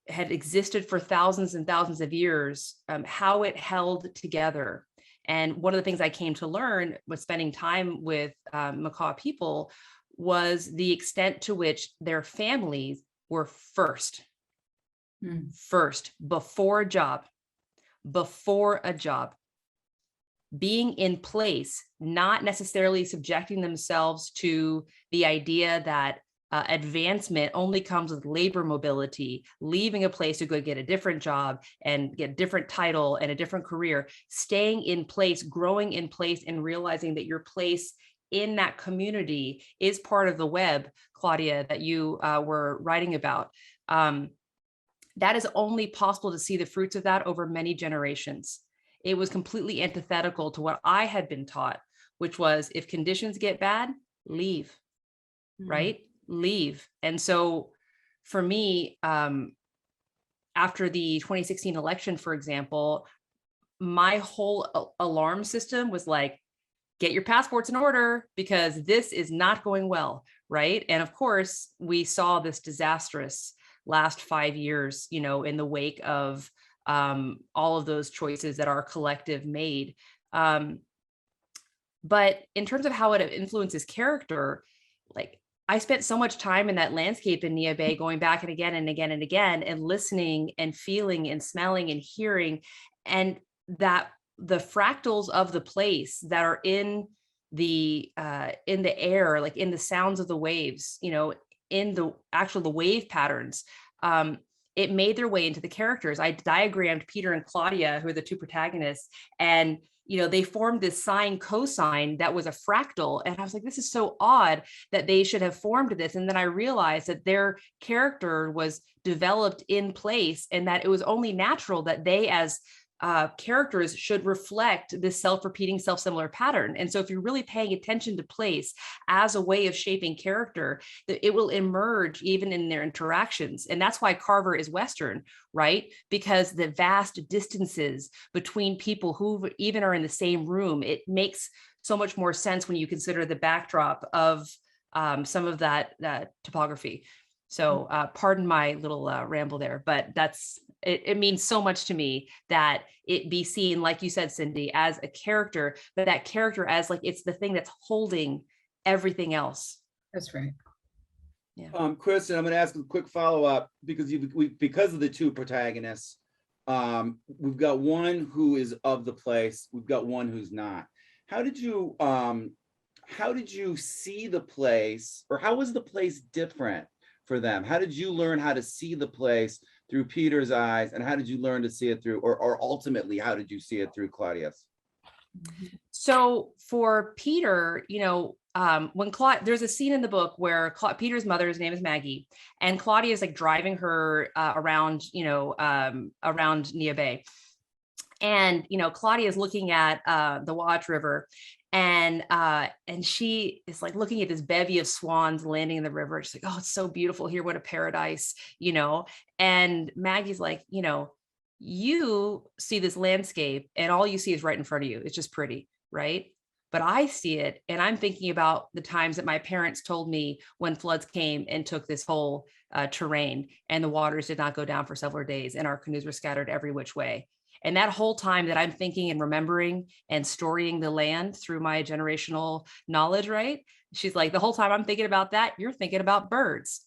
had existed for thousands and thousands of years, how it held together. And one of the things I came to learn with spending time with Makah people was the extent to which their families were first, before a job, being in place, not necessarily subjecting themselves to the idea that advancement only comes with labor mobility, leaving a place to go get a different job and get a different title and a different career, staying in place, growing in place, and realizing that your place in that community is part of the web, Claudia, that you were writing about. That is only possible to see the fruits of that over many generations. It was completely antithetical to what I had been taught, which was if conditions get bad, leave, right? Leave. And so for me, after the 2016 election, for example, my whole alarm system was like, get your passports in order because this is not going well, right? And of course, we saw this disastrous last 5 years, you know, in the wake of all of those choices that our collective made. But in terms of how it influences character, like I spent so much time in that landscape in Nia Bay, going back and again and again and again, and listening and feeling and smelling and hearing, and that the fractals of the place that are in the air, like in the sounds of the waves, you know, in the wave patterns, it made their way into the characters. I diagrammed Peter and Claudia, who are the two protagonists, and you know, they formed this sine cosine that was a fractal. And I was like, this is so odd that they should have formed this. And then I realized that their character was developed in place and that it was only natural that they as characters should reflect this self-repeating, self-similar pattern. And so if you're really paying attention to place as a way of shaping character, that it will emerge even in their interactions. And that's why Carver is Western, right? Because the vast distances between people who even are in the same room, it makes so much more sense when you consider the backdrop of some of that topography. So pardon my little ramble there, but it means so much to me that it be seen, like you said, Cindy, as a character, but that character as like, it's the thing that's holding everything else. That's right. Yeah. Kristen, I'm going to ask a quick follow-up because because of the two protagonists, we've got one who is of the place, we've got one who's not. How did you see the place, or how was the place different for them? How did you learn how to see the place through Peter's eyes, and how did you learn to see it through, or ultimately, how did you see it through Claudia's? So for Peter, you know, when there's a scene in the book where Peter's mother's name is Maggie, and Claudia is like driving her around, you know, around Nia Bay. And, you know, Claudia is looking at the Watch River, and she is like looking at this bevy of swans landing in the river. She's like, oh, it's so beautiful here. What a paradise, you know? And Maggie's like, you know, you see this landscape and all you see is right in front of you. It's just pretty, right? But I see it, and I'm thinking about the times that my parents told me when floods came and took this whole terrain, and the waters did not go down for several days, and our canoes were scattered every which way. And that whole time that I'm thinking and remembering and storying the land through my generational knowledge, right? She's like, the whole time I'm thinking about that, you're thinking about birds,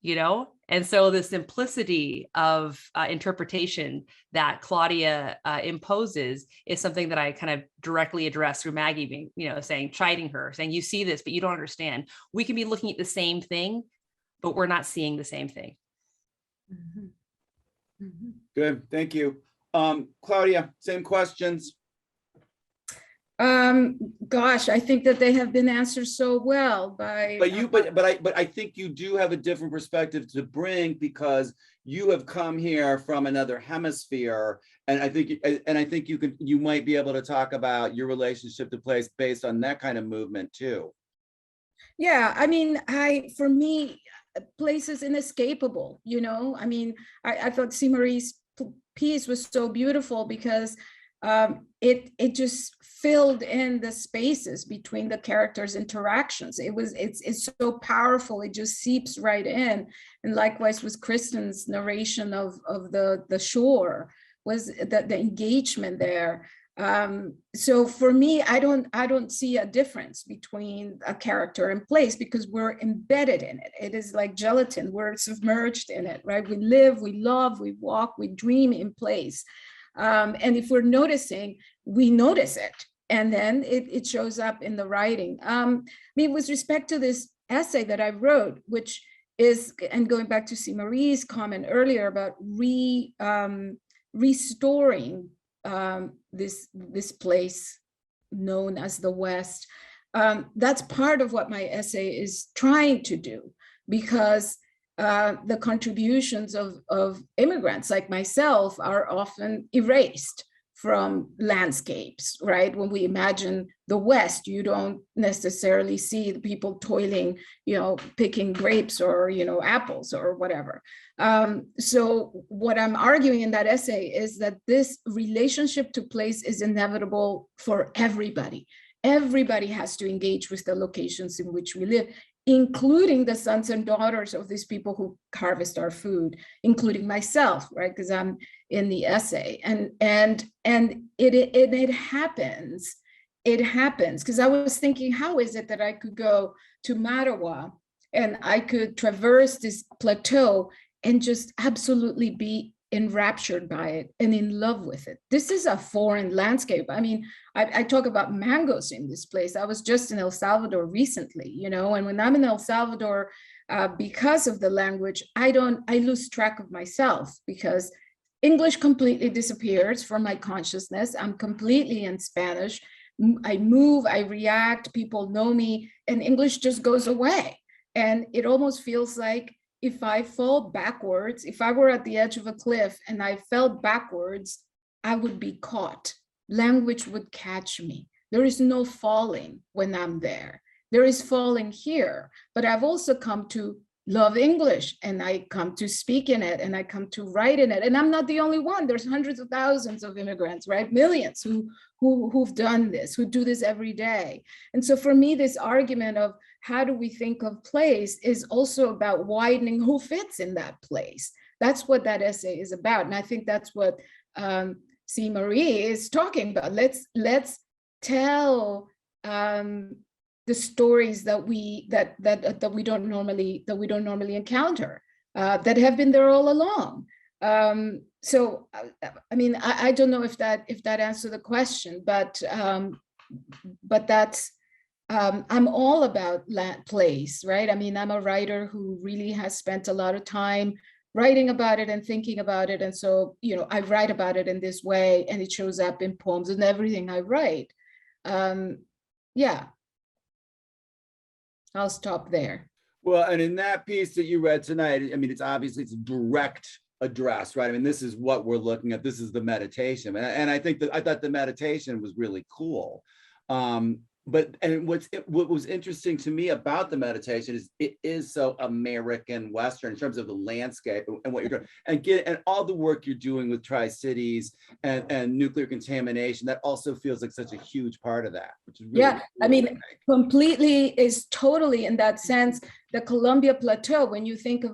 you know? And so the simplicity of interpretation that Claudia imposes is something that I kind of directly address through Maggie being, you know, saying, chiding her, saying, you see this, but you don't understand. We can be looking at the same thing, but we're not seeing the same thing. Mm-hmm. Mm-hmm. Good, thank you. Claudia, same questions. Gosh, I think that they have been answered so well by. But I think you do have a different perspective to bring because you have come here from another hemisphere, and I think you might be able to talk about your relationship to place based on that kind of movement too. Yeah, I mean, for me, place is inescapable, you know? I mean, I thought CMarie's piece was so beautiful because it just filled in the spaces between the characters' interactions. It's so powerful. It just seeps right in. And likewise with Kristen's narration of the shore, was the engagement there. So for me, I don't see a difference between a character and place, because we're embedded in it. It is like gelatin. We're submerged in it, right? We live, we love, we walk, we dream in place. And if we're noticing, we notice it, and then it shows up in the writing. I mean, with respect to this essay that I wrote, which is, and going back to CMarie's comment earlier about restoring this place known as the West, that's part of what my essay is trying to do, because the contributions of immigrants like myself are often erased from landscapes, right? When we imagine the West, you don't necessarily see the people toiling, you know, picking grapes or, you know, apples or whatever. So what I'm arguing in that essay is that this relationship to place is inevitable for everybody. Everybody has to engage with the locations in which we live, including the sons and daughters of these people who harvest our food, including myself, right? Because I'm in the essay, and it happens. It happens because I was thinking, how is it that I could go to Mattawa and I could traverse this plateau and just absolutely be enraptured by it and in love with it? This is a foreign landscape. I mean, I talk about mangoes in this place. I was just in El Salvador recently, you know, and when I'm in El Salvador, because of the language, I lose track of myself, because English completely disappears from my consciousness. I'm completely in Spanish. I move, I react, people know me, and English just goes away. And it almost feels like if I fall backwards, if I were at the edge of a cliff and I fell backwards, I would be caught. Language would catch me. There is no falling when I'm there. There is falling here, but I've also come to love English, and I come to speak in it, and I come to write in it. And I'm not the only one. There's hundreds of thousands of immigrants, right? Millions who've done this, who do this every day. And so for me, this argument of how do we think of place is also about widening who fits in that place. That's what that essay is about. And I think that's what CMarie is talking about. Let's tell the stories that we don't normally encounter, that have been there all along. So I mean, I don't know if that answered the question, but that's I'm all about place, right? I mean, I'm a writer who really has spent a lot of time writing about it and thinking about it, and so, you know, I write about it in this way, and it shows up in poems and everything I write. Yeah. I'll stop there. Well, and in that piece that you read tonight, I mean, it's obviously it's a direct address, right? I mean, this is what we're looking at. This is the meditation. And I think that I thought the meditation was really cool. But what was interesting to me about the meditation is it is so American Western in terms of the landscape and what you're doing, and all the work you're doing with Tri-Cities and nuclear contamination. That also feels like such a huge part of that, which is really, yeah. I mean, completely is totally in that sense. The Columbia Plateau. When you think of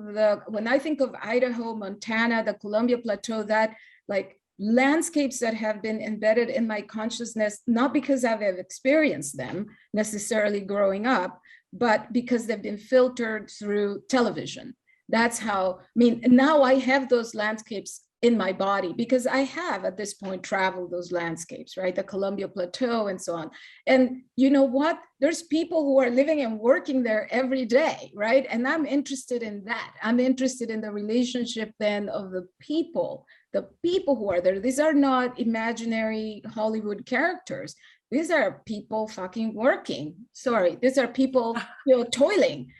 when I think of Idaho, Montana, the Columbia Plateau, that like landscapes that have been embedded in my consciousness, not because I've experienced them necessarily growing up, but because they've been filtered through television. That's how, I mean, now I have those landscapes in my body because I have at this point traveled those landscapes, right? The Columbia Plateau and so on. And you know what? There's people who are living and working there every day, right? And I'm interested in that. I'm interested in the relationship then of the people who are there. These are not imaginary Hollywood characters. These are people fucking working. Sorry, these are people, you know, toiling.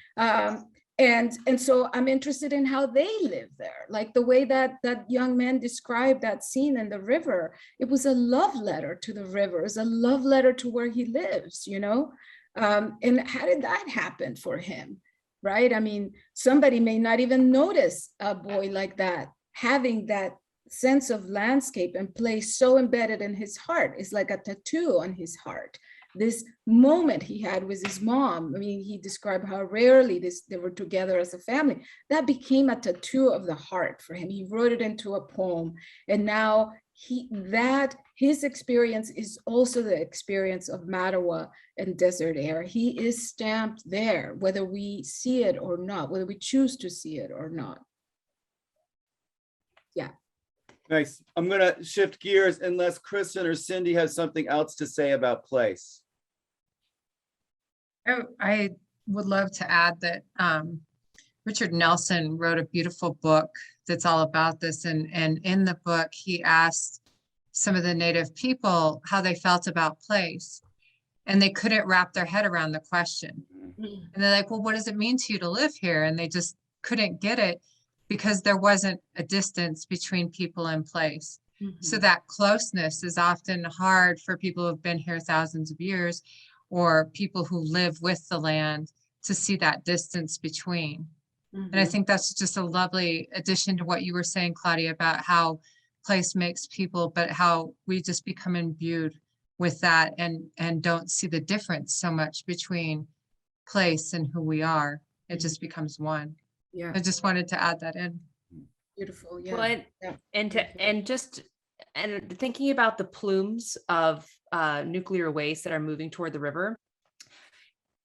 And so I'm interested in how they live there. Like the way that young man described that scene in the river, it was a love letter to the river. It was a love letter to where he lives, you know? And how did that happen for him? right? I mean, somebody may not even notice a boy like that having that sense of landscape and place so embedded in his heart. It's like a tattoo on his heart. This moment he had with his mom, I mean, he described how rarely they were together as a family. That became a tattoo of the heart for him. He wrote it into a poem, and now his experience is also the experience of Mattawa and desert air. He is stamped there, whether we see it or not, whether we choose to see it or not. Yeah. Nice. I'm gonna shift gears unless Kristen or Cindy has something else to say about place. I would love to add that Richard Nelson wrote a beautiful book that's all about this. And in the book, he asked some of the Native people how they felt about place. And they couldn't wrap their head around the question. And they're like, well, what does it mean to you to live here? And they just couldn't get it because there wasn't a distance between people and place. So that closeness is often hard for people who have been here thousands of years, or people who live with the land, to see that distance between. And I think that's just a lovely addition to what you were saying, Claudia, about how place makes people, but how we just become imbued with that and don't see the difference so much between place and who we are. It just becomes one. Yeah. I just wanted to add that in. Beautiful. Yeah. Well, and thinking about the plumes of nuclear waste that are moving toward the river,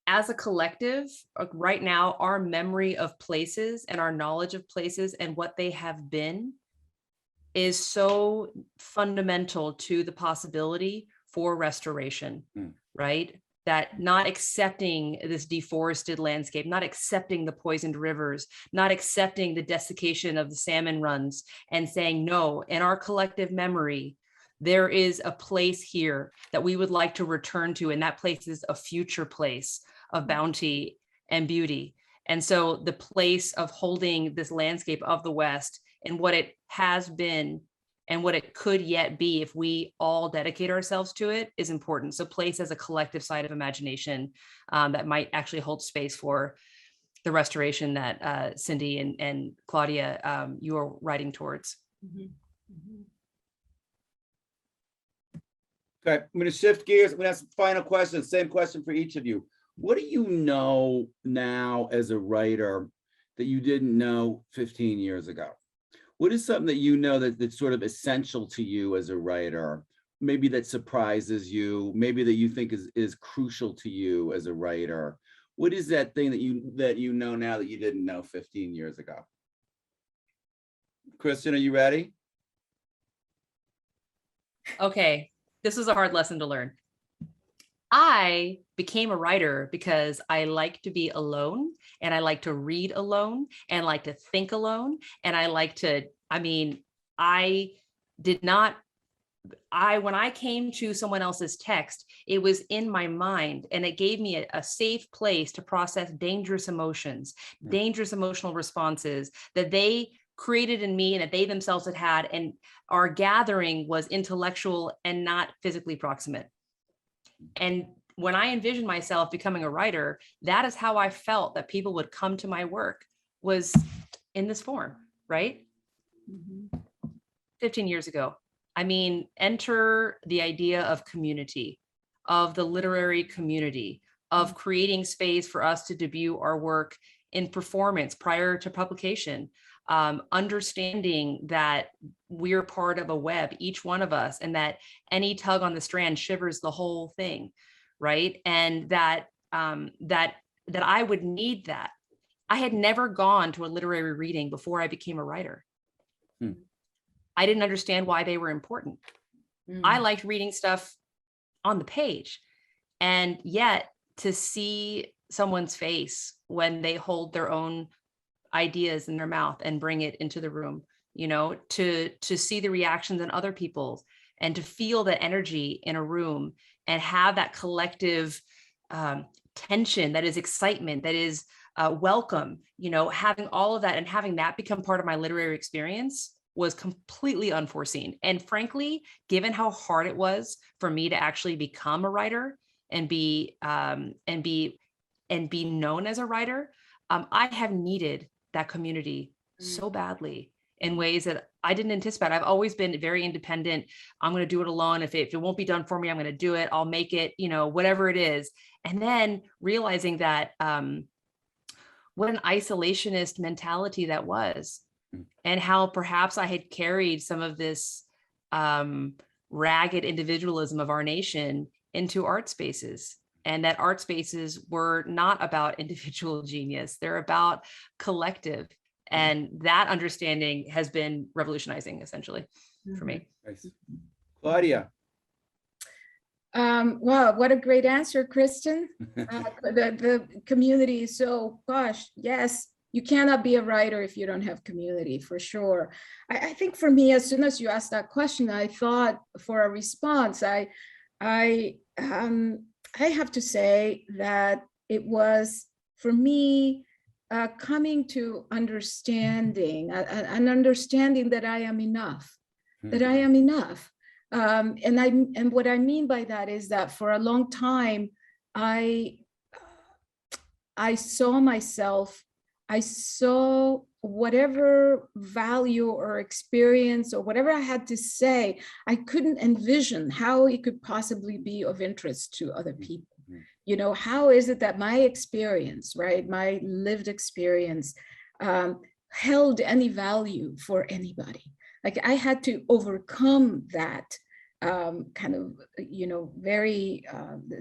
as a collective, right now, our memory of places and our knowledge of places and what they have been is so fundamental to the possibility for restoration, right? That not accepting this deforested landscape, not accepting the poisoned rivers, not accepting the desiccation of the salmon runs, and saying, no, in our collective memory, there is a place here that we would like to return to, and that place is a future place of bounty and beauty. And so the place of holding this landscape of the West and what it has been and what it could yet be if we all dedicate ourselves to it is important. So place as a collective site of imagination that might actually hold space for the restoration that Cindy and Claudia, you are writing towards. Okay, I'm gonna shift gears. I'm gonna ask a final question, same question for each of you. What do you know now as a writer that you didn't know 15 years ago? What is something that you know that's sort of essential to you as a writer? Maybe that surprises you, maybe that you think is crucial to you as a writer. What is that thing that you know now that you didn't know 15 years ago? Kristen, are you ready? Okay, this was a hard lesson to learn. I became a writer because I like to be alone, and I like to read alone, and like to think alone. And I like to, when I came to someone else's text, it was in my mind, and it gave me a safe place to process dangerous emotions, dangerous emotional responses that they created in me and that they themselves had. And our gathering was intellectual and not physically proximate. And when I envisioned myself becoming a writer, that is how I felt that people would come to my work, was in this form, right? 15 years ago. Enter the idea of community, of the literary community, of creating space for us to debut our work in performance prior to publication, understanding that we're part of a web, each one of us, and that any tug on the strand shivers the whole thing, right? And that I would need that. I had never gone to a literary reading before I became a writer. I didn't understand why they were important. I liked reading stuff on the page, and yet to see someone's face when they hold their own ideas in their mouth and bring it into the room, to see the reactions in other people's, and to feel the energy in a room and have that collective tension, that is excitement, that is welcome, having all of that and having that become part of my literary experience was completely unforeseen. And frankly, given how hard it was for me to actually become a writer and be known as a writer, I have needed that community so badly in ways that I didn't anticipate. I've always been very independent. I'm going to do it alone. If it won't be done for me, I'm going to do it. I'll make it, whatever it is. And then realizing that what an isolationist mentality that was, and how perhaps I had carried some of this ragged individualism of our nation into art spaces, and that art spaces were not about individual genius. They're about collective. And that understanding has been revolutionizing, essentially, for me. Nice. Claudia. Wow, what a great answer, Kristen. The community is so, gosh, yes, you cannot be a writer if you don't have community, for sure. I think for me, as soon as you asked that question, I thought for a response, I have to say that it was, for me, coming to understanding, an understanding that I am enough, that I am enough. And what I mean by that is that for a long time, I saw myself, I saw whatever value or experience or whatever I had to say, I couldn't envision how it could possibly be of interest to other people. How is it that my experience, right, my lived experience held any value for anybody? Like, I had to overcome that kind of, very,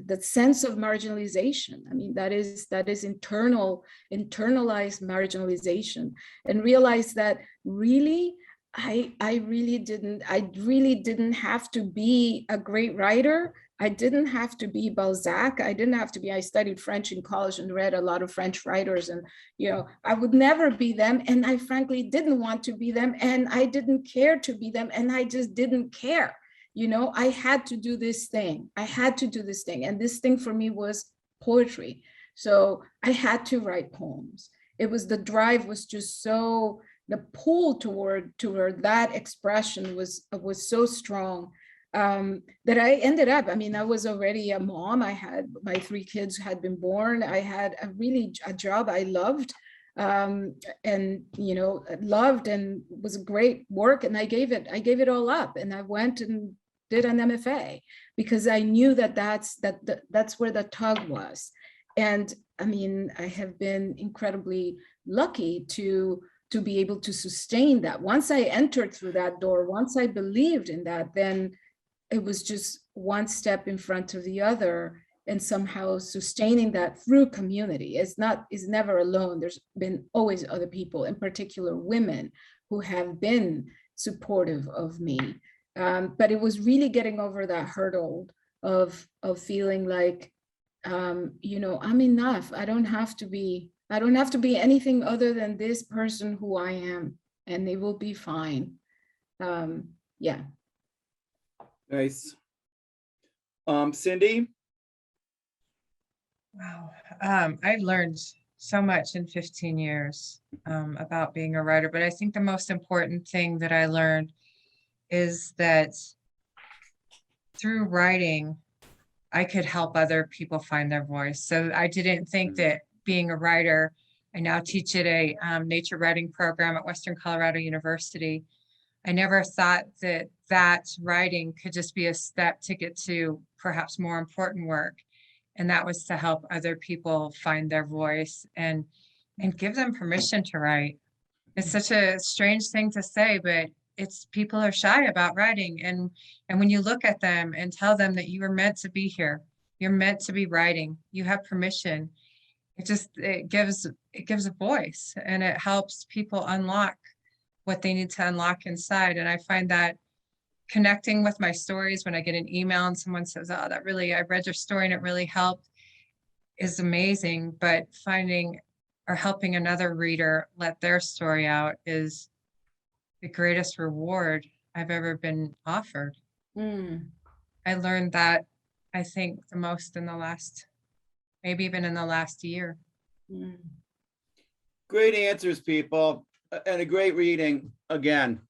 the sense of marginalization. I mean, that is internalized marginalization, and realize that really, I really didn't have to be a great writer. I didn't have to be Balzac. I studied French in college and read a lot of French writers, and, I would never be them. And I frankly didn't want to be them, and I didn't care to be them. And I just didn't care. I had to do this thing. And this thing for me was poetry. So I had to write poems. The drive was just so, the pull toward that expression was so strong. That I ended up, I was already a mom. I had, my 3 kids had been born. I had a job I loved, and, loved, and was great work. And I gave it all up, and I went and did an MFA because I knew that's where the tug was. And I have been incredibly lucky to be able to sustain that. Once I entered through that door, once I believed in that, then it was just one step in front of the other, and somehow sustaining that through community is never alone. There's been always other people, in particular women, who have been supportive of me. But it was really getting over that hurdle of feeling like, I'm enough. I don't have to be anything other than this person who I am, and they will be fine. Yeah. Nice. Cindy? Wow. I've learned so much in 15 years about being a writer, but I think the most important thing that I learned is that through writing, I could help other people find their voice. So I didn't think that being a writer, I now teach at a nature writing program at Western Colorado University. I never thought that writing could just be a step to get to perhaps more important work. And that was to help other people find their voice and give them permission to write. It's such a strange thing to say, but people are shy about writing. And when you look at them and tell them that you are meant to be here, you're meant to be writing, you have permission, it gives a voice, and it helps people unlock what they need to unlock inside. And I find that connecting with my stories, when I get an email and someone says, oh, I read your story and it really helped, is amazing. But finding or helping another reader let their story out is the greatest reward I've ever been offered. I learned that, I think, the most in the last, maybe even in the last year. Great answers, people, and a great reading again.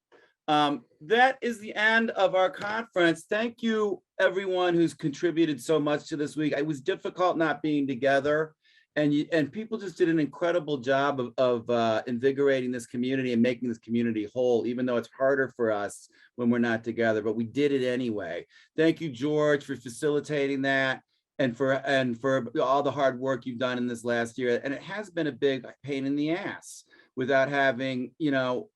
That is the end of our conference. Thank you, everyone who's contributed so much to this week. It was difficult not being together, and people just did an incredible job of invigorating this community and making this community whole, even though it's harder for us when we're not together, but we did it anyway. Thank you, George, for facilitating that and for all the hard work you've done in this last year. And it has been a big pain in the ass without having, you know,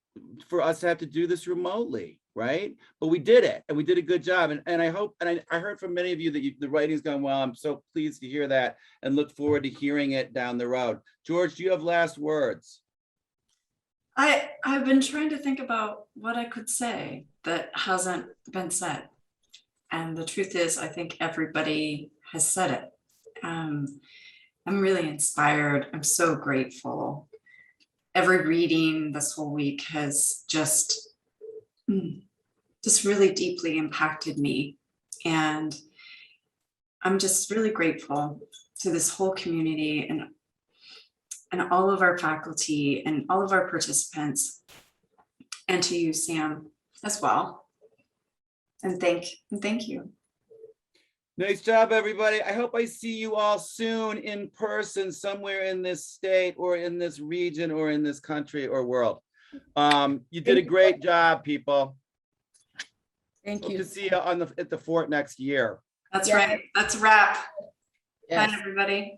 for us to have to do this remotely, right? But we did it, and we did a good job. And I hope, and I heard from many of you that the writing's gone well. I'm so pleased to hear that and look forward to hearing it down the road. George, do you have last words? I've been trying to think about what I could say that hasn't been said. And the truth is, I think everybody has said it. I'm really inspired. I'm so grateful. Every reading this whole week has just really deeply impacted me. And I'm just really grateful to this whole community and all of our faculty and all of our participants, and to you, Sam, as well. And thank you. Nice job, everybody. I hope I see you all soon in person somewhere in this state or in this region or in this country or world. You did a great job, people. Thank Hope you. to see you at the fort next year. That's right. That's a wrap. Yes. Bye, everybody.